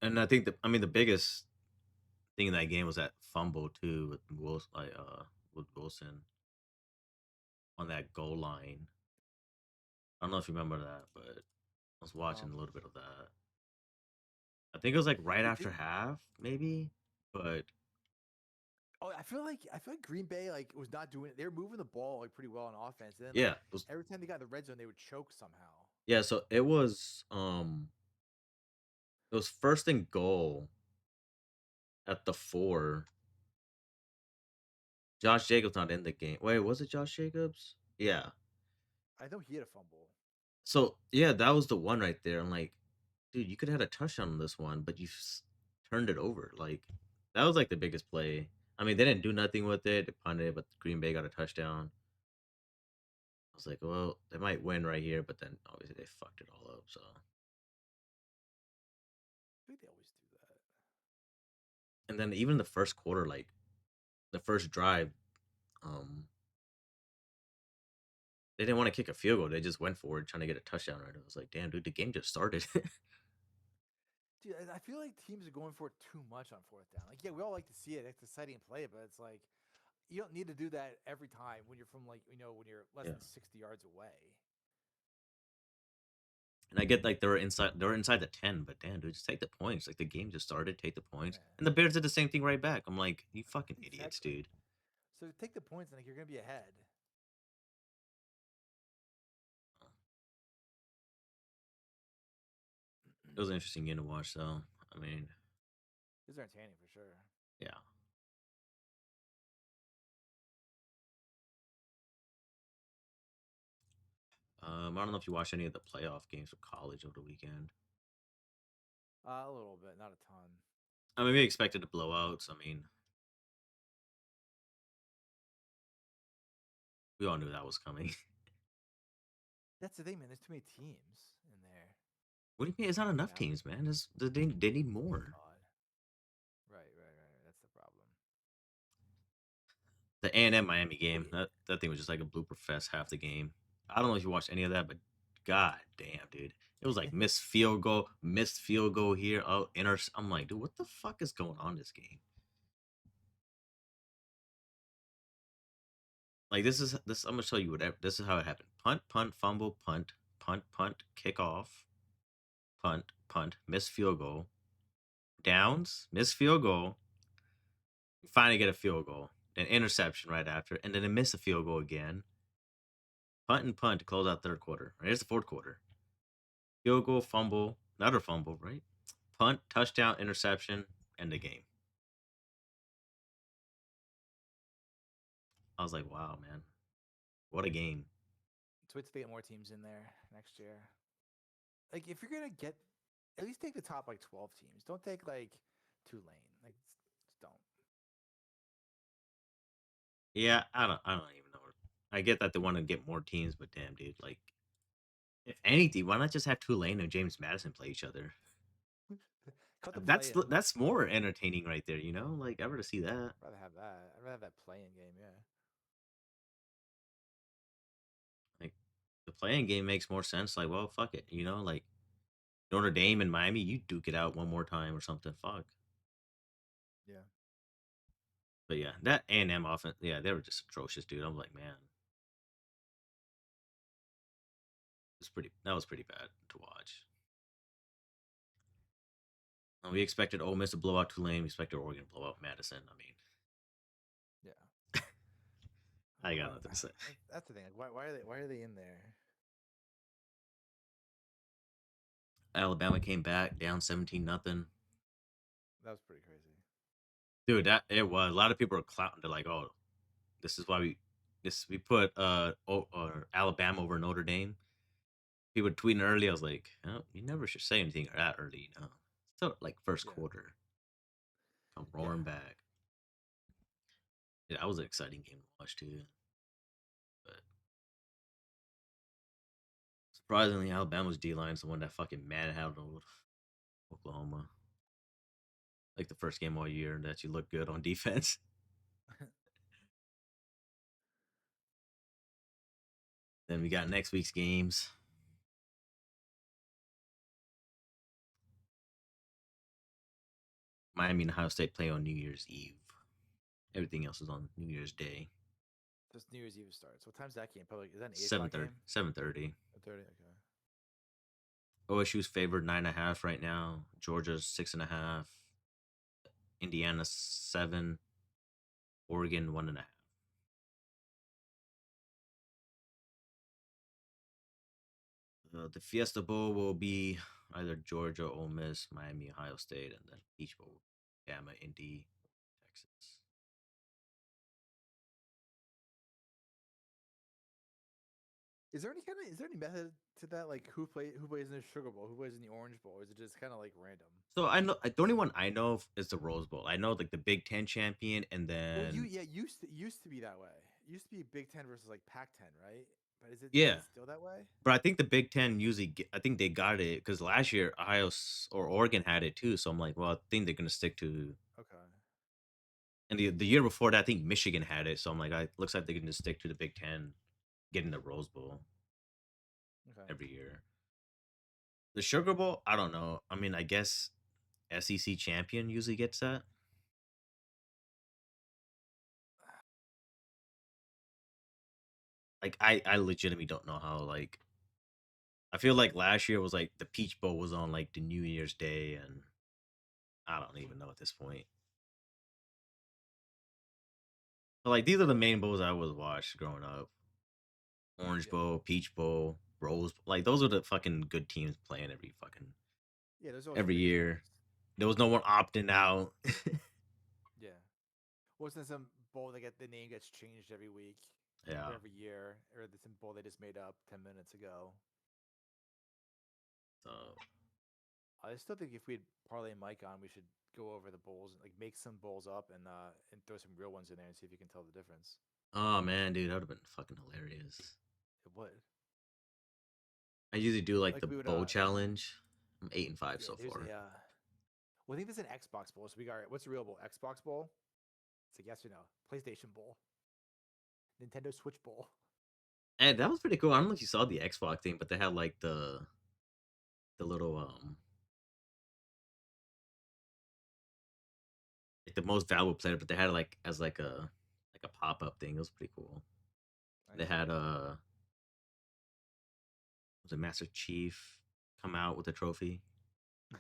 And I think the biggest thing in that game was that fumble too with Wilson on that goal line. I don't know if you remember that, but I was watching a little bit of that. I think it was like right after half, maybe. But I feel like Green Bay was not doing it. They were moving the ball pretty well on offense. And then yeah, every time they got in the red zone, they would choke somehow. yeah. So it was 1st and goal at the 4. Josh Jacobs not in the game. Wait, was it Josh Jacobs? Yeah. I know he had a fumble. So yeah, that was the one right there. I'm like, dude, you could have had a touchdown on this one, but you turned it over. Like that was like the biggest play. I mean, they didn't do nothing with it. They punted it, but Green Bay got a touchdown. I was like, well, they might win right here, but then obviously they fucked it all up. So I think they always do that. and then even the first quarter, like the first drive, they didn't want to kick a field goal. They just went for it, trying to get a touchdown. Right? I was like, damn, dude, the game just started. Dude, I feel like teams are going for it too much on 4th down. Like, yeah, we all like to see it. It's exciting play, but it's like you don't need to do that every time when you're from when you're less than 60 yards away. And I get like they were inside the 10, but damn, dude, just take the points. Like the game just started, take the points. Yeah. And the Bears did the same thing right back. I'm like, you fucking idiots, Exactly. dude. So take the points and you're gonna be ahead. It was an interesting game to watch, though. I mean, It was entertaining for sure. yeah. I don't know if you watched any of the playoff games for college over the weekend. A little bit, not a ton. I mean, we expected blowouts. I mean, We all knew that was coming. That's the thing, man. There's too many teams in there. What do you mean? It's not enough Yeah. teams, man. They need more. Odd. Right. That's the problem. The A&M Miami game, that thing was just like a blooper fest half the game. I don't know if you watched any of that, but god damn, dude. It was like missed field goal here, oh, I'm like, dude, what the fuck is going on in this game? Like this. I'm gonna show you whatever. This is how it happened. Punt, fumble, punt, kick off, punt, miss field goal, downs, miss field goal, finally get a field goal, then interception right after, and then they miss a field goal again. Punt and punt to close out third quarter. Here's the fourth quarter. Field goal, fumble, another fumble, right? Punt, touchdown, interception, end the game. I was like, wow, man. What a game. So it's to get more teams in there next year. Like, if you're gonna get, at least take the top like 12 teams. Don't take like Tulane. Like, just don't. Yeah, I don't even know. I get that they want to get more teams, but damn, dude, like, if anything, why not just have Tulane and James Madison play each other? Cut the That's play-in. that's more entertaining right there, you know? Like, ever to see that. I'd rather have that. I'd rather have that play-in game. Yeah. Like, the playing game makes more sense. Like, well, fuck it, you know? Like, Notre Dame and Miami, you duke it out one more time or something. Fuck. Yeah. But yeah, that A&M offense, yeah, they were just atrocious, dude. I'm like, man, that was pretty bad to watch. We expected Ole Miss to blow out Tulane. We expected Oregon to blow out Madison. I mean, Yeah. I got nothing to say. That's the thing. Like, why are they in there? Alabama came back down 17-0. That was pretty crazy. Dude, that it was. A lot of people are clowning. They're like, "Oh, this is why we put Alabama over Notre Dame." People tweeting early. I was like, oh, "You never should say anything that early, you know." So like first Yeah. quarter, come roaring back. Yeah, that was an exciting game to watch too. But surprisingly, Alabama's D line is the one that fucking manhandled Oklahoma. Like the first game all year that you look good on defense. Then we got next week's games. Miami and Ohio State play on New Year's Eve. Everything else is on New Year's Day. Just New Year's Eve starts. What time's that game? Probably is that an 7:30. 8 o'clock game? 7:30. 7:30. Okay. OSU's favored 9.5 right now. Georgia's 6.5. Indiana 7. Oregon 1.5. The Fiesta Bowl will be either Georgia, Ole Miss, Miami, Ohio State, and then Peach Bowl, Bama, Indy, Texas. Is there any method to that? Like who plays in the Sugar Bowl? Who plays in the Orange Bowl? Or is it just kind of like random? So I know the only one I know of is the Rose Bowl. I know like the Big Ten champion, and Well, then used to be that way. It used to be Big Ten versus like Pac-10, right? But is yeah. it still that way? But I think the Big Ten usually, I think they got it because last year or Oregon had it too. So I'm like, well, I think they're gonna stick to. Okay. And the year before that, I think Michigan had it. So I'm like, looks like they're gonna stick to the Big Ten, getting the Rose Bowl Okay. every year. The Sugar Bowl, I don't know. I mean, I guess SEC champion usually gets that. Like I legitimately don't know how. Like I feel like last year was like the Peach Bowl was on like the New Year's Day, and I don't even know at this point. But like these are the main bowls I was watched growing up. Orange Yeah. Bowl, Peach Bowl, Rose. Like those are the fucking good teams playing Yeah, there's always every big year. games. There was no one opting out. Yeah. Wasn't some bowl that the name gets changed every week, Yeah. or every year, or the some bowl they just made up 10 minutes ago? So I still think if we had Parlay and Mike on, we should go over the bowls, like make some bowls up and throw some real ones in there and see if you can tell the difference. Oh man, dude, that would have been fucking hilarious. It would. I usually do like Like the we would. bowl challenge. I'm 8-5 Yeah. so There's far. a. Well, I think there's an Xbox Bowl. So we got what's the real bowl? Xbox Bowl. It's a yes or no. PlayStation Bowl. Nintendo Switch Bowl. And that was pretty cool. I don't know if you saw the Xbox thing, but they had like the little like the most valuable player, but they had it like as like a pop up thing. It was pretty cool. They Nice. had was it Master Chief come out with a trophy. I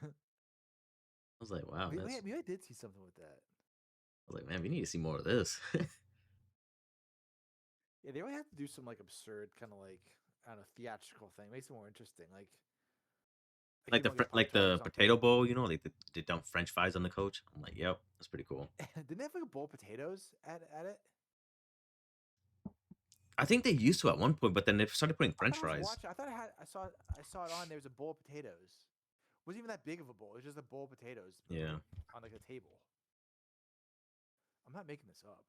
was like, wow, we, that's. we, we did see something with that. I was like, man, we need to see more of this. Yeah, they really have to do some like absurd kind of like I don't know theatrical thing. Makes it more interesting. like you don't get like Pop-Tarts the on potato bowl, you know, like they dump French fries on the coach. I'm like, yep, that's pretty cool. Didn't they have like a bowl of potatoes at it? I think they used to at one point, but then they started putting I French thought I was fries. watching. I thought I saw it on. There was a bowl of potatoes. Wasn't even that big of a bowl. It was just a bowl of potatoes. Yeah. On like a table. I'm not making this up.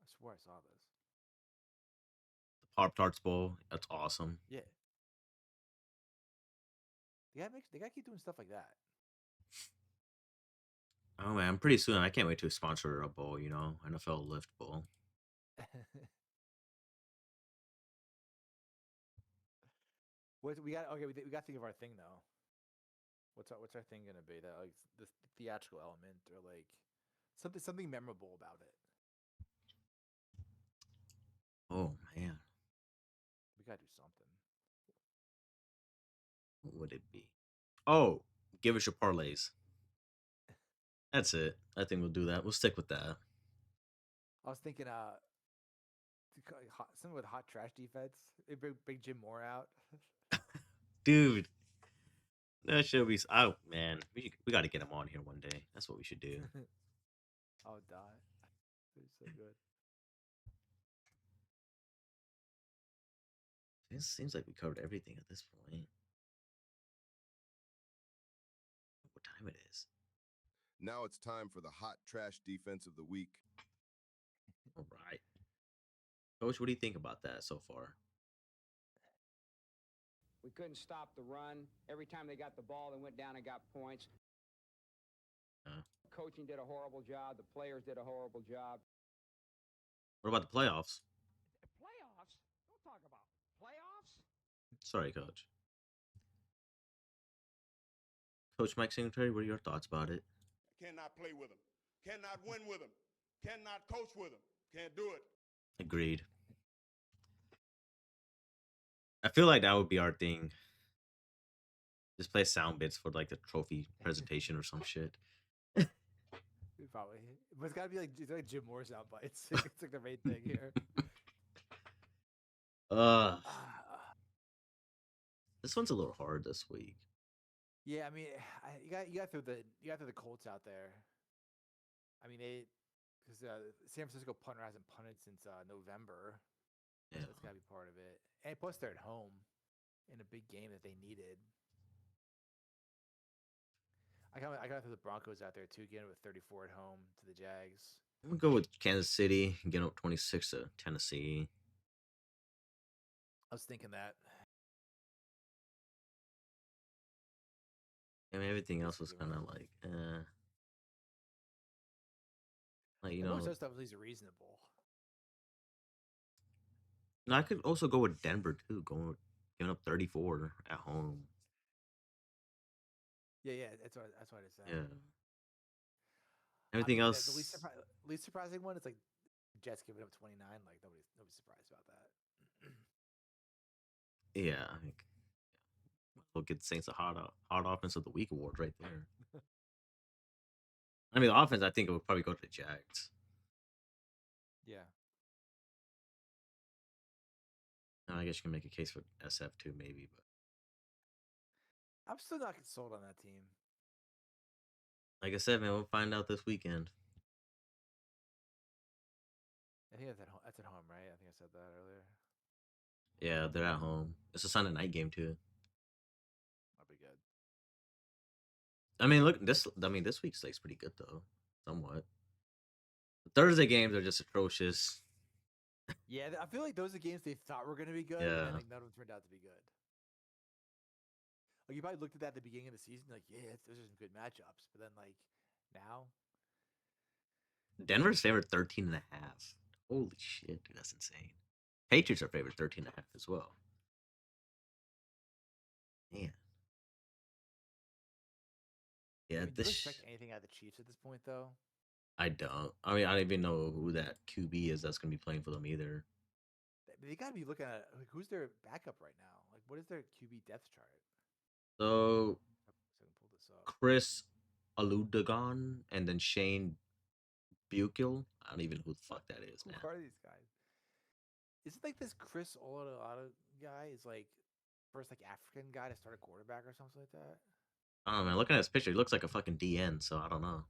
I swear I saw this. The Pop Tarts bowl, that's awesome. Yeah. They gotta keep doing stuff like that. Oh man, pretty soon I can't wait to sponsor a bowl, you know, NFL Lift Bowl. What we got? Okay, we got to think of our thing though. What's our thing gonna be? That like the theatrical element or like something memorable about it. Oh man, We gotta do something. what would it be? Oh, give us your parlays. That's it. I think we'll do that. We'll stick with that. I was thinking something with hot trash defense. They bring Jim Moore out. Dude, that should be. Oh man, we got to get him on here one day. That's what we should do. I would die. It's so good. It seems like we covered everything at this point. What time it is? Now it's time for the hot trash defense of the week. All right, Coach, what do you think about that so far? We couldn't stop the run. Every time they got the ball, they went down and got points. Coaching did a horrible job. The players did a horrible job. What about the playoffs? Playoffs? Don't talk about playoffs. Sorry, Coach. Coach Mike Singletary, what are your thoughts about it? Cannot play with him. Cannot win with him. Cannot coach with him. Can't do it. Agreed. I feel like that would be our thing. Just play sound bits for like the trophy presentation or some shit. Probably, but it's gotta be like it's like Jim Moore sound bites. It's like the main thing here. This one's a little hard this week. Yeah, I mean, you got the Colts out there. I mean, because San Francisco punter hasn't punted since November. Yeah. So it's got to be part of it. And plus, they're at home in a big game that they needed. I got the Broncos out there too, getting with 34 at home to the Jags. I'm gonna go with Kansas City and get up 26 to Tennessee. I was thinking that. I mean, everything else was kind of like, you know. Most of that stuff is reasonable. No, I could also go with Denver too, giving up 34 at home. Yeah, that's what I said. Yeah. Everything else. The least surprising one is like Jets giving up 29. Like nobody's surprised about that. Yeah, I think we'll get Saints a hot offense of the week award right there. I mean, the offense, I think it would probably go to the Jags. Yeah. I guess you can make a case for SF too, maybe, but I'm still not sold on that team. like I said, man, we'll find out this weekend. I think that's at home, right? I think I said that earlier. Yeah, they're at home. It's a Sunday night game too. That'll be good. I mean, look, this week's slate's pretty good though, somewhat. The Thursday games are just atrocious. Yeah, I feel like those are the games they thought were going to be good, and Yeah. then like, none of them turned out to be good. Like you probably looked at that at the beginning of the season, like, yeah, those are some good matchups, but then like now, Denver's favored 13.5. Holy shit, dude, that's insane. Patriots are favored 13.5 as well. Man. I Yeah, mean, do you this expect anything out of the Chiefs at this point, though? I don't. I mean, I don't even know who that QB is that's gonna be playing for them either. They got to be looking at like, who's their backup right now. Like, what is their QB depth chart? So So I can pull this up. Chris Aludagon and then Shane Bukiel. I don't even know who the fuck that is, Who man. are these guys? Is it like this Chris Olada guy is like first like African guy to start a quarterback or something like that? I don't know, man. Looking at his picture, he looks like a fucking DN, so I don't know.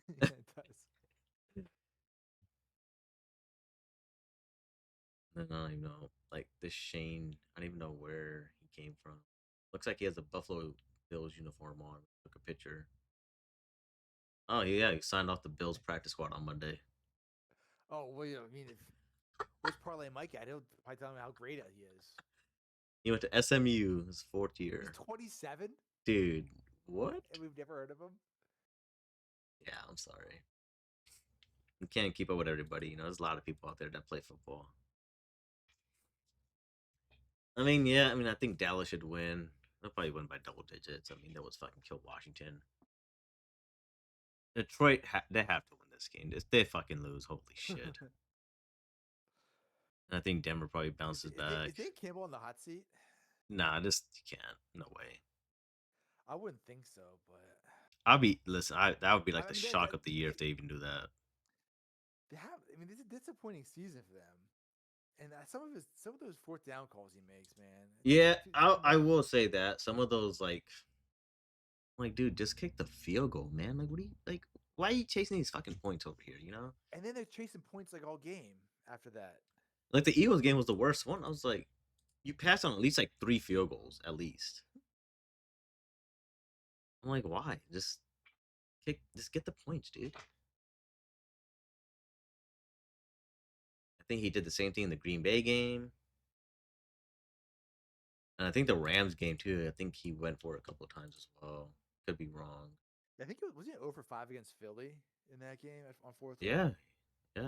Yeah, it does. I don't even know. Like this Shane, I don't even know where he came from. Looks like he has a Buffalo Bills uniform on. Took a picture. Oh yeah, he signed off the Bills practice squad on Monday. Oh well, yeah, I mean, where's Parlay Mike at? He'll probably tell me how great he is. He went to SMU, his fourth He's year. 27, Dude, what? and we've never heard of him. Yeah, I'm sorry. You can't keep up with everybody. You know, there's a lot of people out there that play football. I mean, yeah, I mean, I think Dallas should win. They'll probably win by double digits. I mean, that was fucking kill Washington. Detroit, they have to win this game. If they fucking lose, holy shit. And I think Denver probably bounces back. Is Dave Campbell on the hot seat? Nah, just you can't. No way. I wouldn't think so, but Listen, that would be like I the mean, shock of the year if they even do that. they have. I mean, this is a disappointing season for them. And some of those fourth down calls he makes, man. Yeah, Dude, I will say that some of those like, dude, just kick the field goal, man. Like, what are you like? Why are you chasing these fucking points over here? You know, And then they're chasing points like all game after that. like the Eagles game was the worst one. I was like, you passed on at least like 3 field goals at least. I'm like, why? Just get the points, dude. I think he did the same thing in the Green Bay game. And I think the Rams game too. I think he went for it a couple of times as well. Could be wrong. I think it was he 0 for 5 against Philly in that game on fourth Yeah. down? Yeah.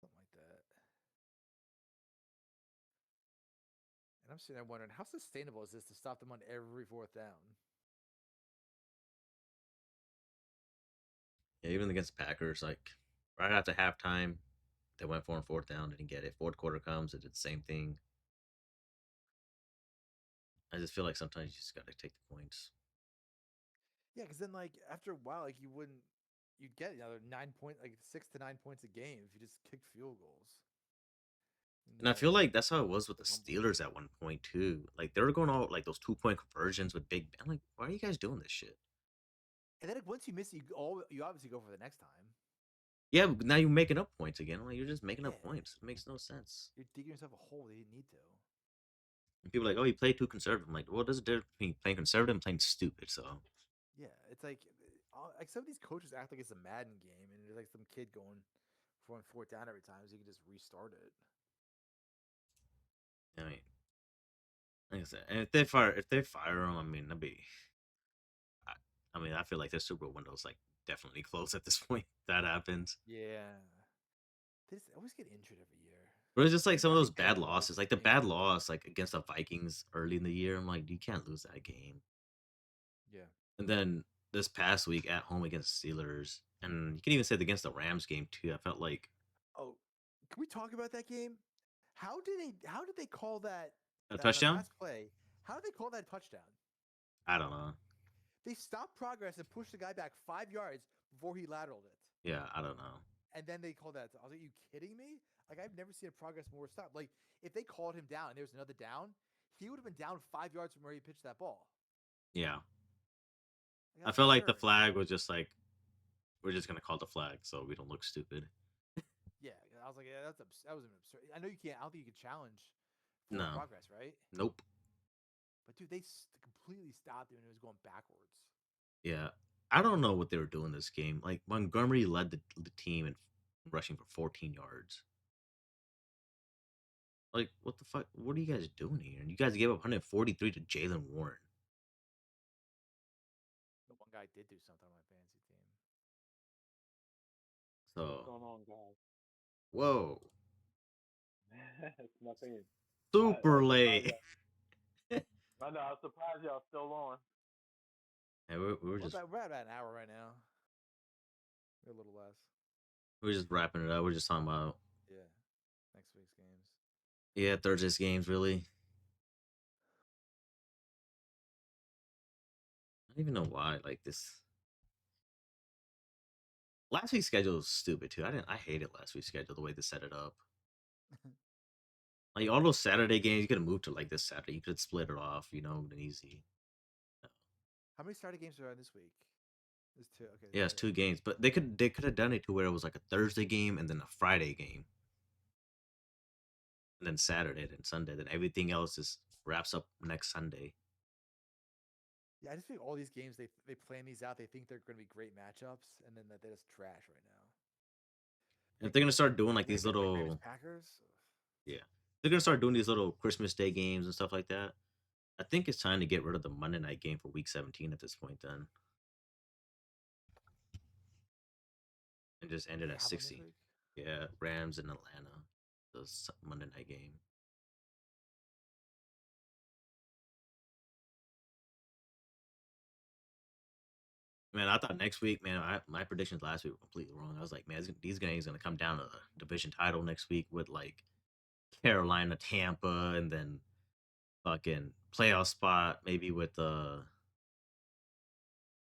Something like that. And I'm sitting there wondering, how sustainable is this to stop them on every fourth down? Yeah, even against the Packers, like right after halftime, they went for fourth down, didn't get it. Fourth quarter comes, they did the same thing. I just feel like sometimes you just gotta take the points. Yeah, because then like after a while, like you'd get another 9 point, like 6 to 9 points a game if you just kicked field goals. And I feel then like that's how it was with the humble. Steelers at one point too. Like they were going all like those 2-point conversions with Big Ben. I'm like, why are you guys doing this shit? And then like, once you miss it, you obviously go for the next time. Yeah, but now you're making up points again. Like you're just making up Yeah. points. It makes no sense. You're digging yourself a hole they didn't need to. And people are like, oh, you play too conservative. I'm like, well, there's a difference between playing conservative and playing stupid. So Yeah, it's like some of these coaches act like it's a Madden game, and there's like some kid going for on fourth down every time, so you can just restart it. I mean, like I said, and if they fire him, I mean, that'd be. I mean, I feel like their Super Bowl window's like definitely closed at this point. If that happens. Yeah, they just always get injured every year. But it's just like They some of probably those go bad all the losses, like the same. bad loss, like against the Vikings early in the year. I'm like, you can't lose that game. Yeah, And then this past week at home against Steelers, and you can even say it against the Rams game too. I felt like Oh, can we talk about that game? How did they call that a that touchdown. last play? How did they call that a touchdown? I don't know. They stopped progress and pushed the guy back 5 yards before he lateraled it, Yeah, I don't know. and then they called that. I was like, "You kidding me? Like I've never seen a progress more stop. Like if they called him down and there was another down, he would have been down 5 yards from where he pitched that ball. Yeah, Like, I that's felt like the absurd. flag was just like, we're just gonna call the flag so we don't look stupid. Yeah, I was like, yeah, that was an absurd. I know you can't. I don't think you can challenge No. progress, right? Nope. But dude, they completely stopped it when it was going backwards. Yeah, I don't know what they were doing this game. Like Montgomery led the team in rushing for 14 yards. Like, what the fuck? What are you guys doing here? You guys gave up 143 to Jalen Warren. The one guy did do something on my fantasy team. What's So, going on, guys? whoa, It's nothing. super I'm late. surprised. I know. I'm surprised y'all still on. And we were just We're at about an hour right now. Maybe a little less. wrapping it up. We're just talking about Yeah. Next week's games. yeah Thursday's games really. I don't even know why like this. Last week's schedule was stupid too. I hated last week's schedule the way they set it up. Like all those Saturday games, you could have moved to like this Saturday. You could split it off, and easy. How many Saturday games are there this week? There's two. Okay. Yeah, it's Saturday. 2 games, but they could have done it to where it was like a Thursday game and then a Friday game, and then Saturday, then Sunday, then everything else just wraps up next Sunday. Yeah, I just think all these games they plan these out. They think they're going to be great matchups, and then they're just trash right now. If they're gonna start doing like Ravens- these little, Packers. yeah, they're gonna start doing these little Christmas Day games and stuff like that. I think it's time to get rid of the Monday night game for Week 17 at this point, then, and just end it They at have them this 60. week? Yeah, Rams and Atlanta, the Monday night game. Man, I thought next week, man, my predictions last week were completely wrong. I was like, man, these games gonna come down to the division title next week with like Carolina, Tampa, and then fucking playoff spot maybe with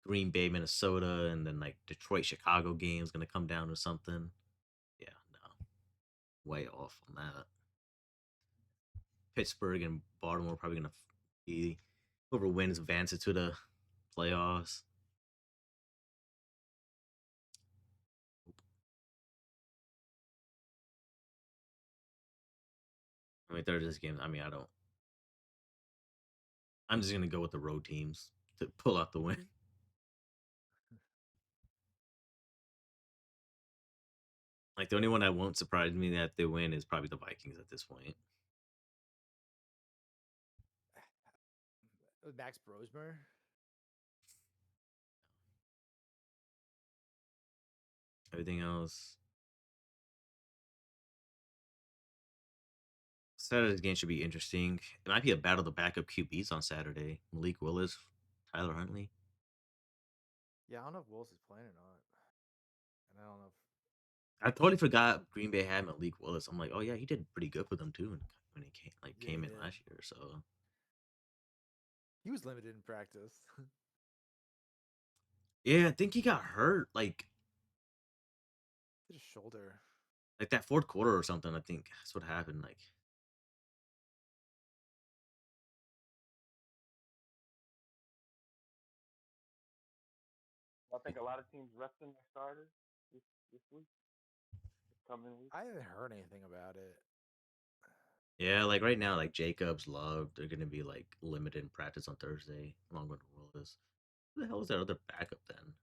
Green Bay, Minnesota, and then like Detroit, Chicago games gonna come down to something. Yeah, no, way off on that. Pittsburgh and Baltimore probably gonna be whoever wins advances to the playoffs. I mean, Thursday's games. I mean, I don't. I'm just gonna go with the road teams to pull out the win. Like the only one that won't surprise me that they win is probably the Vikings at this point. Max Brosmer. Everything else. Saturday's game should be interesting. It might be a battle of the backup QBs on Saturday. Malik Willis, Tyler Huntley. Yeah, I don't know if Willis is playing or not, and I don't know if I totally forgot Green Bay had Malik Willis. I'm like, oh yeah, he did pretty good for them too when he Yeah, came he in did. last year. So he was limited in practice. yeah, I think he got hurt His shoulder. like that fourth quarter or something. I think that's what happened. Like I think a lot of teams resting their starters this week, this coming week. I haven't heard anything about it. yeah, like right now, like Jacobs, Love, they're gonna be like limited in practice on Thursday, along with Willis. Who the hell is that other backup then?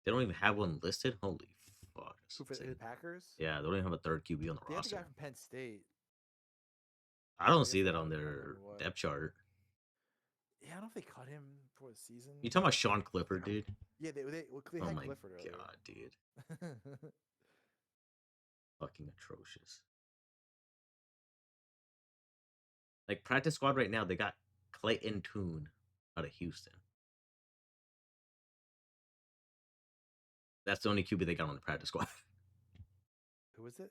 They don't even have one listed. Holy fuck! that's Who for the insane. Packers? Yeah, they don't even have a third QB on the They had the guy roster. from Penn State. I don't guess see they that on don't their remember what. depth chart. Yeah, I don't know if they cut him for the season. You talking about Sean Clifford, dude? Yeah, they Oh had my Clifford earlier. god, dude, fucking atrocious. Like practice squad right now, they got Clayton Tune out of Houston. That's the only QB they got on the practice squad. Who is it?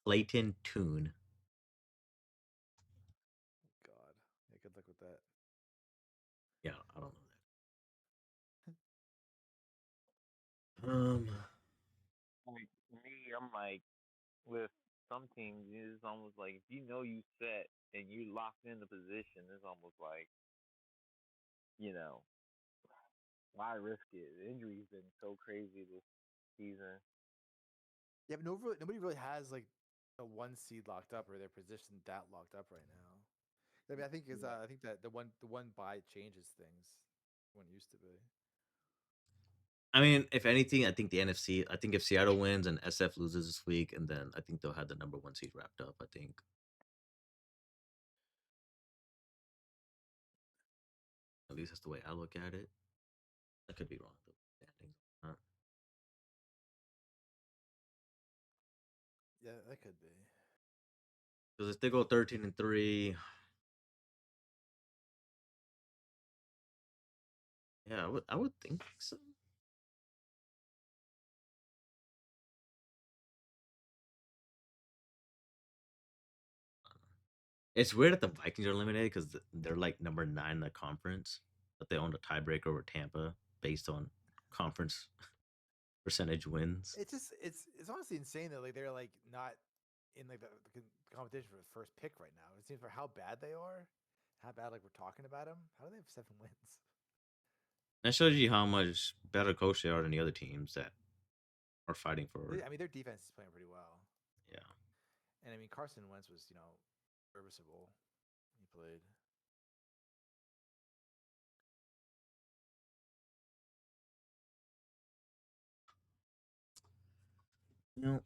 Clayton Tune. God. Yeah, good luck with that. Yeah, I don't know that. Like me, I'm like with some teams, it's almost like if you know you set and you locked in the position, it's almost like you know why risk it? The injuries been so crazy this season. Yeah, but nobody really has like a one seed locked up or their position that locked up right now. I mean, I think that the one buy changes things when it used to be. I mean, if anything, I think the NFC. I think if Seattle wins and SF loses this week, and then I think they'll have the number 1 seed wrapped up. I think. At least that's the way I look at it. I could be wrong though. Yeah, that could be. Because if they go 13-3, yeah, I would think so. It's weird that the Vikings are eliminated because they're like number 9 in the conference, but they own a tiebreaker over Tampa based on conference percentage wins. It's just it's honestly insane that like they're like not in like the competition for the first pick right now. It seems for how bad they are, how bad like we're talking about them. How do they have 7 wins? That shows you how much better coach they are than the other teams that are fighting for. I mean, their defense is playing pretty well. Yeah. And I mean, Carson Wentz was serviceable. He played. No.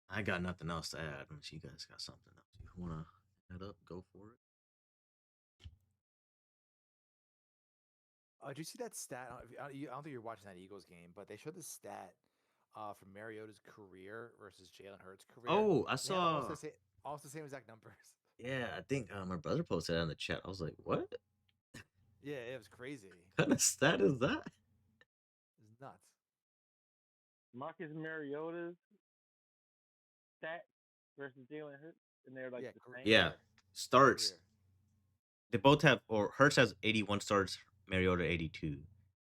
I got nothing else to add unless you guys got something else you want to add up. Go for it. Did you see that stat? I don't think you're watching that Eagles game, but they showed the stat from Mariota's career versus Jalen Hurts' career. Oh, I They had saw. almost the same exact numbers. Yeah, I think my brother posted that in the chat. I was like, what? Yeah, it was crazy. What kind of stat is that? It was nuts. Marcus Mariota's stats versus Jalen Hurts, and they're like Yeah, the same. Yeah. career. Starts. Career. They both have, or Hurts has 81 starts, Mariota 82.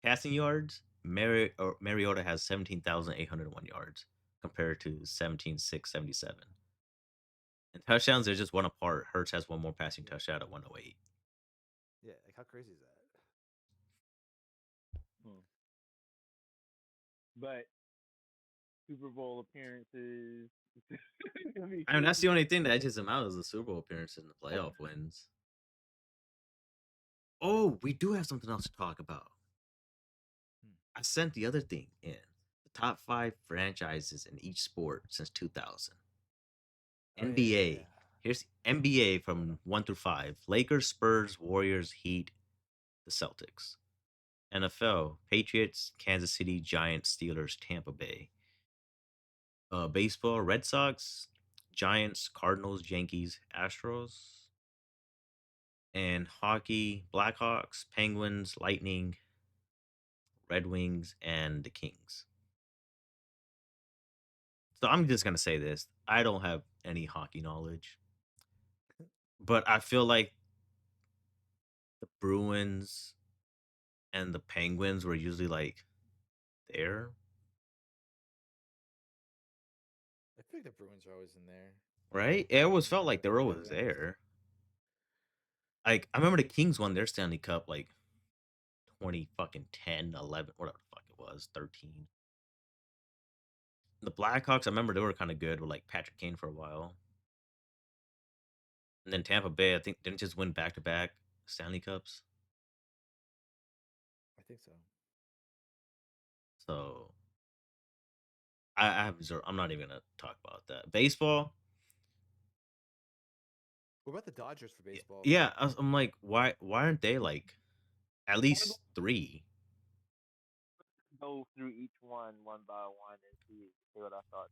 Passing yards, Mariota has 17,801 yards compared to 17,677. And touchdowns, they're just one apart. Hurts has one more passing touchdown at 108. Yeah, like how crazy is that? But Super Bowl appearances. I mean, that's the only thing that edges him out is the Super Bowl appearance and the playoff wins. Oh, we do have something else to talk about. I sent the other thing in. The top 5 franchises in each sport since 2000. Oh, yeah, NBA. yeah. Here's NBA from 1 through 5. Lakers, Spurs, Warriors, Heat, the Celtics. NFL, Patriots, Kansas City, Giants, Steelers, Tampa Bay. Baseball, Red Sox, Giants, Cardinals, Yankees, Astros. And hockey, Blackhawks, Penguins, Lightning, Red Wings, and the Kings. So I'm just going to say this. I don't have any hockey knowledge. But I feel like the Bruins and the Penguins were usually like there. I feel like the Bruins are always in there. Right? It always felt like they were always there. Like, I remember the Kings won their Stanley Cup like 20 fucking 10, 11, whatever the fuck it was, 13. The Blackhawks, I remember they were kind of good with like Patrick Kane for a while. And then Tampa Bay, I think, didn't just win back to back Stanley Cups. I think so. So I have zero. I'm not even gonna talk about that. Baseball. What about the Dodgers for baseball? Yeah, I'm like, why aren't they like at least 3? Go through each one by one and see what I thought.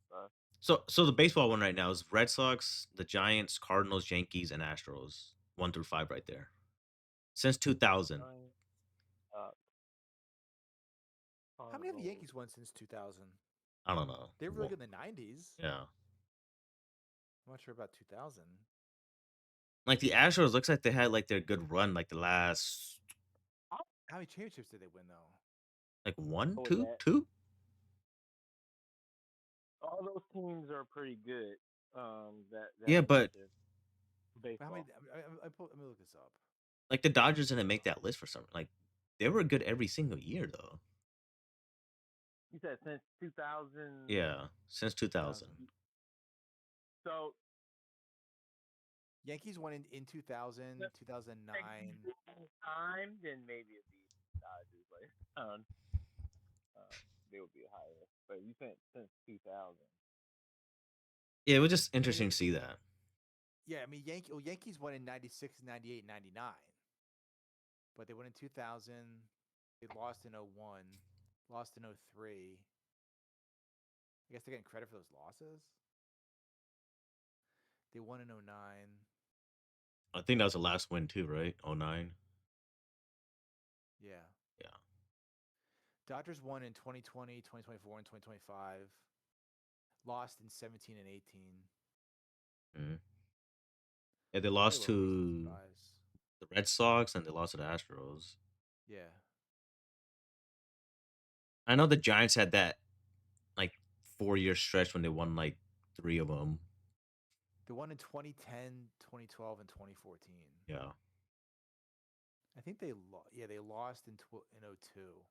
So the baseball one right now is Red Sox, the Giants, Cardinals, Yankees, and Astros. 1 through 5 right there. Since 2000. How many have the Yankees won since 2000? I don't know. They were really good in the 90s. Yeah. I'm not sure about 2000. Like the Astros looks like they had like their good run like the last How many championships did they win though? like 1, Oh, 2, that. 2. All those teams are pretty good. Yeah, but baseball. How many? Let me look this up. like the Dodgers didn't make that list for some like they were good every single year though. You said since 2000. Yeah, since 2000. So Yankees won in 2000, 2009. time, then maybe it'd be. Dodgers. Like, they would be higher. But you said since 2000. Yeah, it was just interesting to see that. Yeah, I mean, Yankees won in 96, 98, 99. But they won in 2000. They lost in 01, lost in 03. I guess they're getting credit for those losses. They won in 09. I think that was the last win too, right? 09. Yeah. Yeah. Dodgers won in 2020, 2024, and 2025. Lost in 17 and 18. Mhm. Yeah, they They lost were a recent to surprise. the Red Sox and they lost to the Astros. Yeah. I know the Giants had that like 4-year stretch when they won like 3 of them. They won in 2010, 2012, and 2014. Yeah. I think they they lost in 02.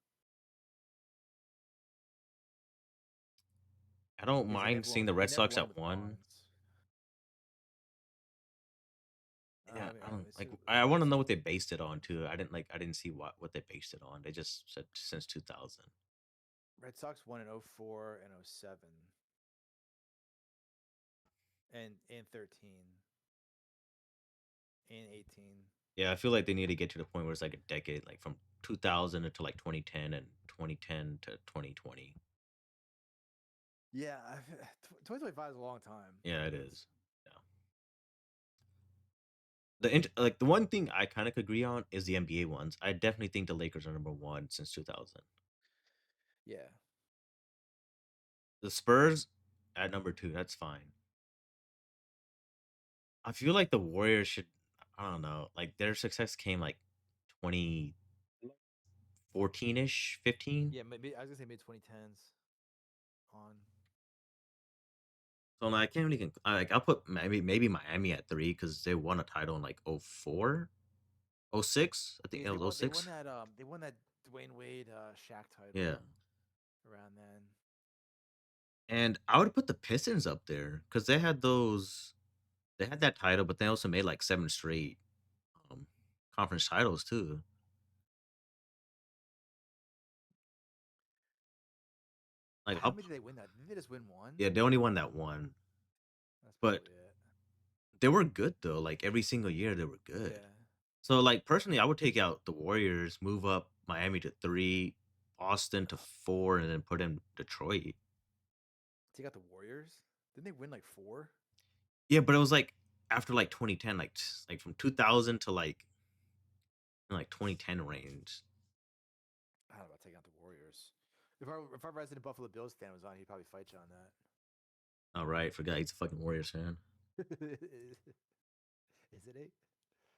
I don't Because mind seeing the Red they never Sox won at with 1. Bonds. Yeah, mean, I don't let's like. see- I want to let's know see. what they based it on too. I didn't see what they based it on. They just said since 2000. Red Sox won in 04 and 07. And 13. And 18. Yeah, I feel like they need to get to the point where it's like a decade, like from 2000 to like 2010 and 2010 to 2020. Yeah, 2025 is a long time. Yeah, it is. Yeah. The one thing I kind of could agree on is the NBA ones. I definitely think the Lakers are number 1 since 2000. Yeah. The Spurs at number 2. That's fine. I feel like the Warriors should. I don't know. Like their success came like 2014-ish, 15. Yeah, maybe I was gonna say mid 2010s on. So like, I can't really. Like I'll put maybe Miami at 3 because they won a title in like 04, 06. I think Yeah, it was they won 06. they won that Dwayne Wade Shaq title. Yeah. Around then. And I would put the Pistons up there because they had those. They had that title, but they also made like 7 straight conference titles too. Like How many did they win that? Did they just win one? yeah, they only won that one, That's but probably it. they were good though. Like every single year, they were good. Yeah. So like personally, I would take out the Warriors, move up Miami to 3, Boston to 4, and then put in Detroit. Take out the Warriors? Didn't they win like 4? Yeah, but it was like after like 2010, like from 2000 to like 2010 range. I don't know about taking out the Warriors. If our resident Buffalo Bills fan was on, he'd probably fight you on that. All right, forgot he's a fucking Warriors fan. Is it 8?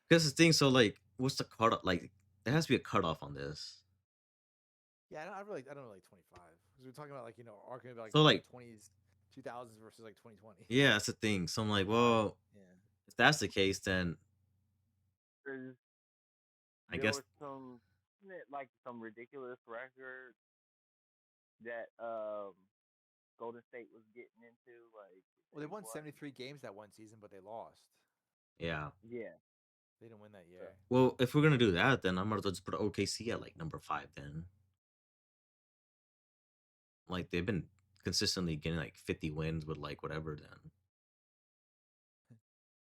Because the thing, so like, what's the cutoff? Like, there has to be a cutoff on this. Yeah, I don't know like 25 because we're talking about like arguing about like So, like- 20s, 2000s versus like 2020. Yeah, that's the thing. So I'm like, well, Yeah. if that's the case, then There's, I there guess was some like some ridiculous record that Golden State was getting into. Like, Well, they won what? 73 games that one season, but they lost. yeah. Yeah, They didn't win that year. Well, if we're gonna do that, then I'm gonna just put OKC at like number 5. Then, like, they've been consistently getting like 50 wins with like whatever. Then,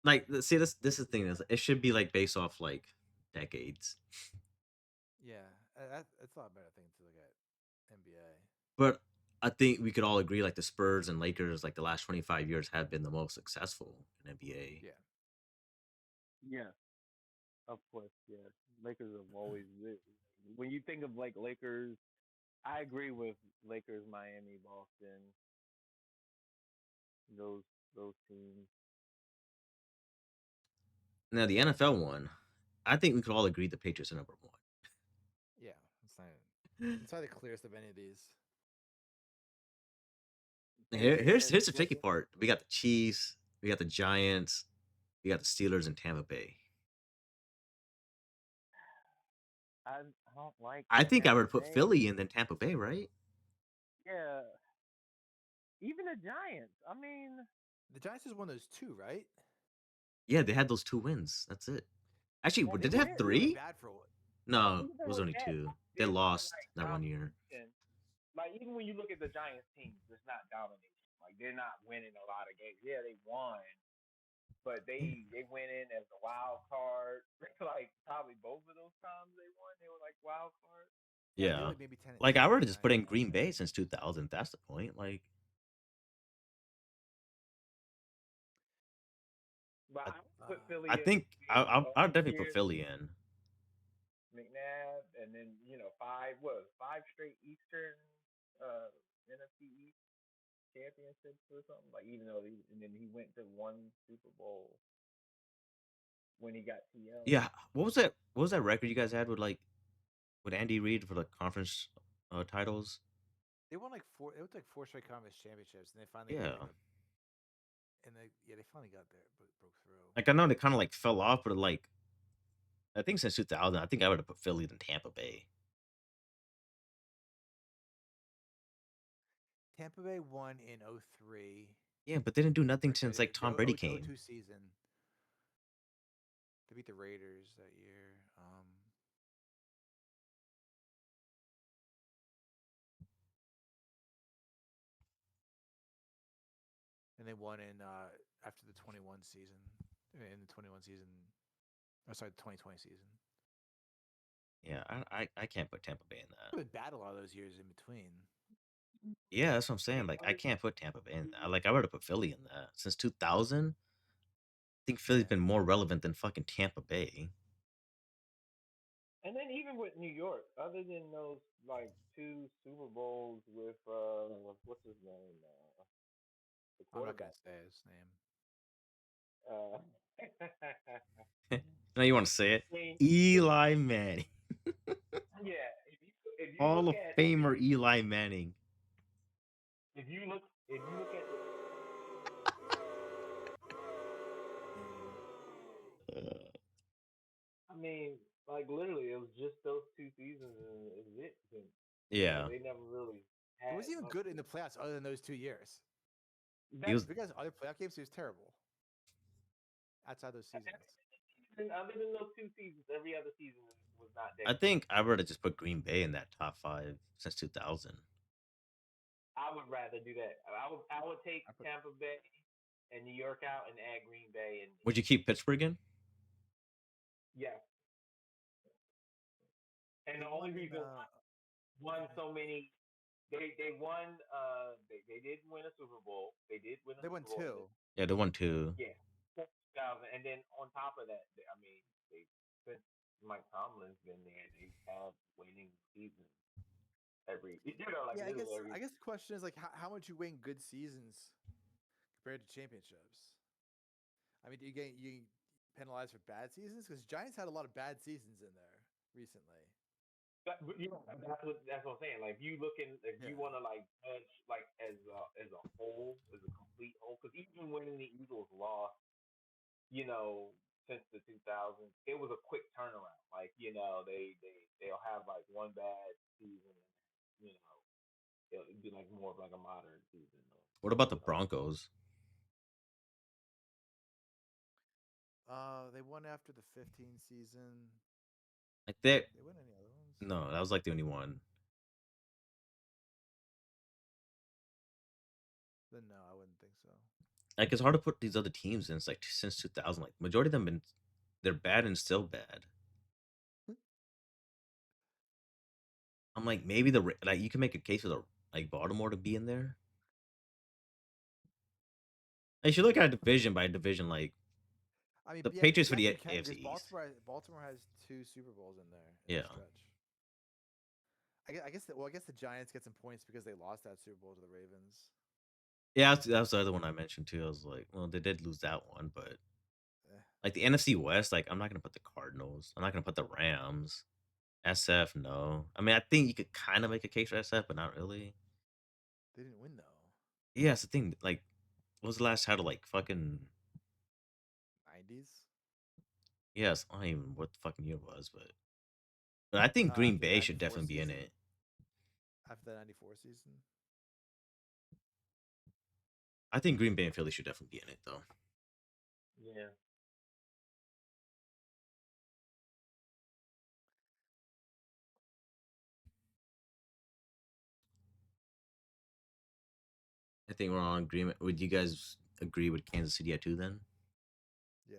like, see, this is the thing is it should be like based off like decades. Yeah, that's a lot better thing to look at NBA. But I think we could all agree like the Spurs and Lakers like the last 25 years have been the most successful in NBA. Yeah. yeah. Of course, yeah. Lakers have always been. When you think of like Lakers, I agree with Lakers, Miami, Boston. Those teams. Now the NFL one, I think we could all agree the Patriots are number 1. Yeah, it's not the clearest of any of these. Here's the tricky part. We got the Chiefs, we got the Giants, we got the Steelers and Tampa Bay. I don't like. I think I would put Bay. Philly and then Tampa Bay, right? Yeah. Even the Giants. I mean, The Giants just won those 2, right? Yeah, they had those 2 wins. That's it. Actually, Yeah, did they they have did. They were 3? bad for what? No, They it was were only bad. 2. they it's lost like that one year. domination. Like even when you look at the Giants teams, it's not domination. Like they're not winning a lot of games. Yeah, they won, but they went in as a wild card. Like probably both of those times they won, they were like wild cards. Yeah, they Yeah. were like maybe 10. Like I 10 would and have just put 9, in yeah. Green Bay since 2000. That's the point. Like But I would put Philly I in think between I'll all definitely put years, Philly in. McNabb, and then five straight Eastern NFC East championships or something. Like even though and then he went to one Super Bowl when he got TL. Yeah. What was that? What was that record you guys had with Andy Reid for the conference titles? They won like 4. It was like 4 straight conference championships, and they finally Yeah. they finally got there, but broke through. Like I know they kind of like fell off, but like I think since 2000, I think I would have put Philly than Tampa Bay. Tampa Bay won in 03. Yeah, but they didn't do nothing Or since sorry, like Tom Brady came. 02 season. They beat the Raiders that year. And they won in after the 21 season. In the 21 season. Oh, sorry, the 2020 season. Yeah, I can't put Tampa Bay in that. They've been bad a lot of those years in between. Yeah, that's what I'm saying. Like I can't put Tampa Bay in that. Like I would have put Philly in that. Since 2000, I think Philly's Yeah. been more relevant than fucking Tampa Bay. And then even with New York, other than those like two Super Bowls with what's his name, the I'm not gonna quarterback. say his name. Now you want to say it? I mean, Eli Manning. yeah, if you Hall look of at Famer Eli Manning. if you look at I mean, like literally, it was just those two seasons and it was it. And, Yeah. they never really had. It wasn't even much. good in the playoffs other than those 2 years. He was If you guys other playoff games, he was terrible. Outside those seasons. Other than those two seasons, every other season was not there. I think I would have just put Green Bay in that top 5 since 2000. I would rather do that. I would take Tampa Bay and New York out and add Green Bay and. Would you keep Pittsburgh in? Yeah. And the only reason won so many, they won. They did win a Super Bowl. They did win. They won Super Bowl. 2. Yeah, they won 2. Yeah. And then on top of that, I mean, since Mike Tomlin's been there, they've had winning seasons every. Like Yeah, every. I guess the question is like how much you win good seasons compared to championships. I mean, do you get penalized for bad seasons? Because Giants had a lot of bad seasons in there recently. That's what I'm saying. Like, if you you want to like judge like as a whole, as a complete whole, because even when the Eagles lost, since the 2000s, it was a quick turnaround. Like, they'll have like one bad season, it'll be like more of like a modern season. What about the Broncos? They won after the 15 season. Like that. They win any other ones? No, that was like the only one. Then no, I wouldn't think so. Like it's hard to put these other teams in. It's like since 2000, like majority of them they're bad and still bad. I'm like maybe like you can make a case for like Baltimore to be in there. You should look at division by division. Like I mean, the yeah, Patriots for yes, the you can, AFC because East. Baltimore has 2 Super Bowls in there. Yeah. I guess the Giants get some points because they lost that Super Bowl to the Ravens. Yeah, that's the other one I mentioned too. I was like, well, they did lose that one, but like the NFC West, like I'm not gonna put the Cardinals. I'm not gonna put the Rams. SF, no. I mean, I think you could kind of make a case for SF, but not really. They didn't win though. Yeah, it's the thing. Like, what was the last title? Like fucking 90s. yes. I don't even know what the fucking year it was, but I think Green After the Bay should 94 definitely be in season. it. After the 94 season. I think Green Bay and Philly should definitely be in it, though. Yeah. I think we're all in agreement. Would you guys agree with Kansas City at 2 then? Yeah.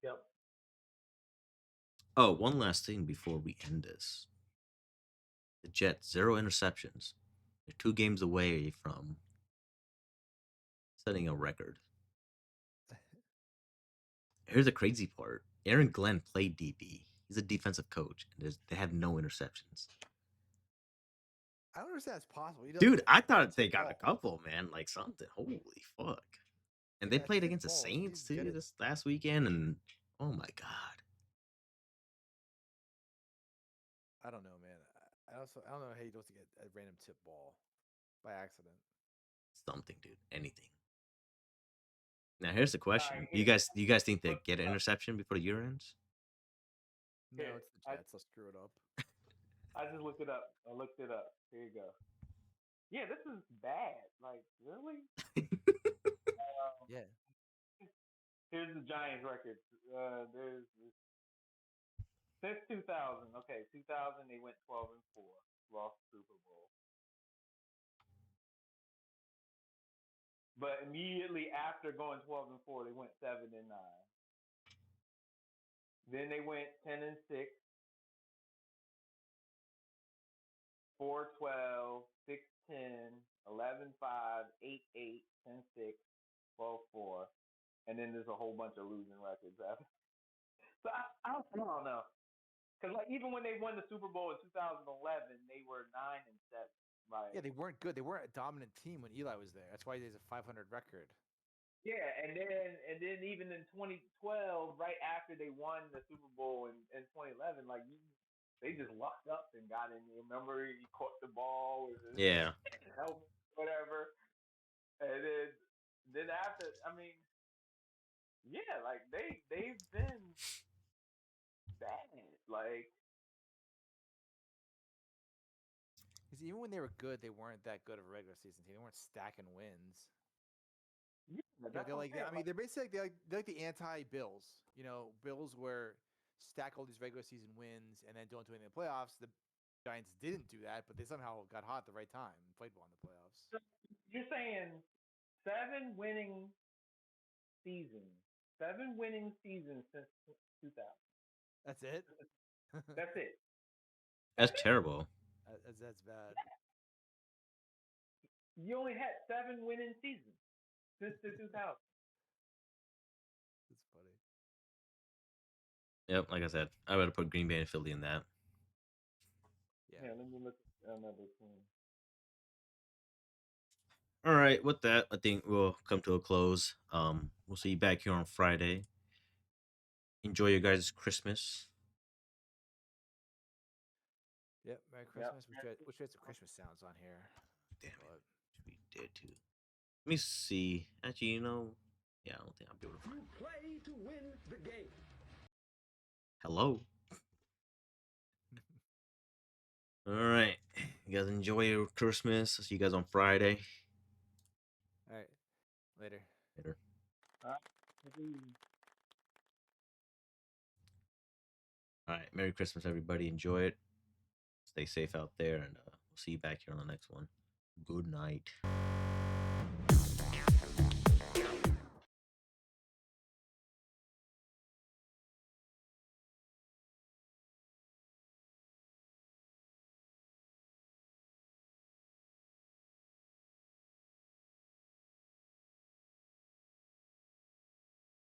Yep. Oh, one last thing before we end this. The Jets, 0 interceptions. They're 2 games away from setting a record. Here's the crazy part. Aaron Glenn played DB. He's a defensive coach. And they have no interceptions. I don't understand that's possible. Dude, I thought they got a couple, man. Like something. Holy fuck. And they Yeah, played tip against the ball. Saints Dude, get too it. this last weekend, and oh my god. I don't know, man. I don't know how he doesn't get a random tip ball by accident. Something, dude. Anything. Now here's the question. Alright, Do you here. guys think they get an interception before the year ends? No, Here, it's the Jets. I'll screw it up. I just looked it up. I looked it up. Here you go. Yeah, this is bad. Like, really? Yeah. Here's the Giants record. There's since 2000. Okay, 2000 they went 12-4, lost Super Bowl. But immediately after going 12-4, they went 7-9. Then they went 10-6, 4-12, 6-10, 11-5, 8-8, 10-6, 12-4, and then there's a whole bunch of losing records after. So I don't know, because like even when they won the Super Bowl in 2011, they were 9-7. Like, Yeah, they weren't good. They weren't a dominant team when Eli was there. That's why there's a 500 record. yeah, and then even in 2012, right after they won the Super Bowl in 2011, like they just locked up and got in there. Remember, he caught the ball with his Yeah. helmet, whatever. And then after, I mean, yeah, like they've been bad. Like, Because even when they were good, they weren't that good of a regular season team. They weren't stacking wins. yeah, You know, that's they're what like, I'm saying. I mean, they're basically they're like the anti-Bills. You know, Bills were stack all these regular season wins and then don't do anything in the playoffs. The Giants didn't do that, but they somehow got hot at the right time and played well in the playoffs. So you're saying 7 winning seasons, 7 winning seasons since 2000. That's it. That's it. That's terrible. That's bad. You only had 7 winning seasons since the 2000. That's funny. Yep, like I said, I would have put Green Bay and Philly in that. Yeah. Let me look at another team. All right, with that, I think we'll come to a close. We'll see you back here on Friday. Enjoy your guys' Christmas. Yep. Merry Christmas. Wish we had some Christmas sounds on here. Damn it. But We did too. Let me see. Actually, you know, yeah, I don't think I'll be able to find it. Play to win the game. Hello. All right. You guys enjoy your Christmas. I'll see you guys on Friday. all right. Later. Later. All right. Merry Christmas, everybody. Enjoy it. Stay safe out there, and we'll see you back here on the next one. Good night.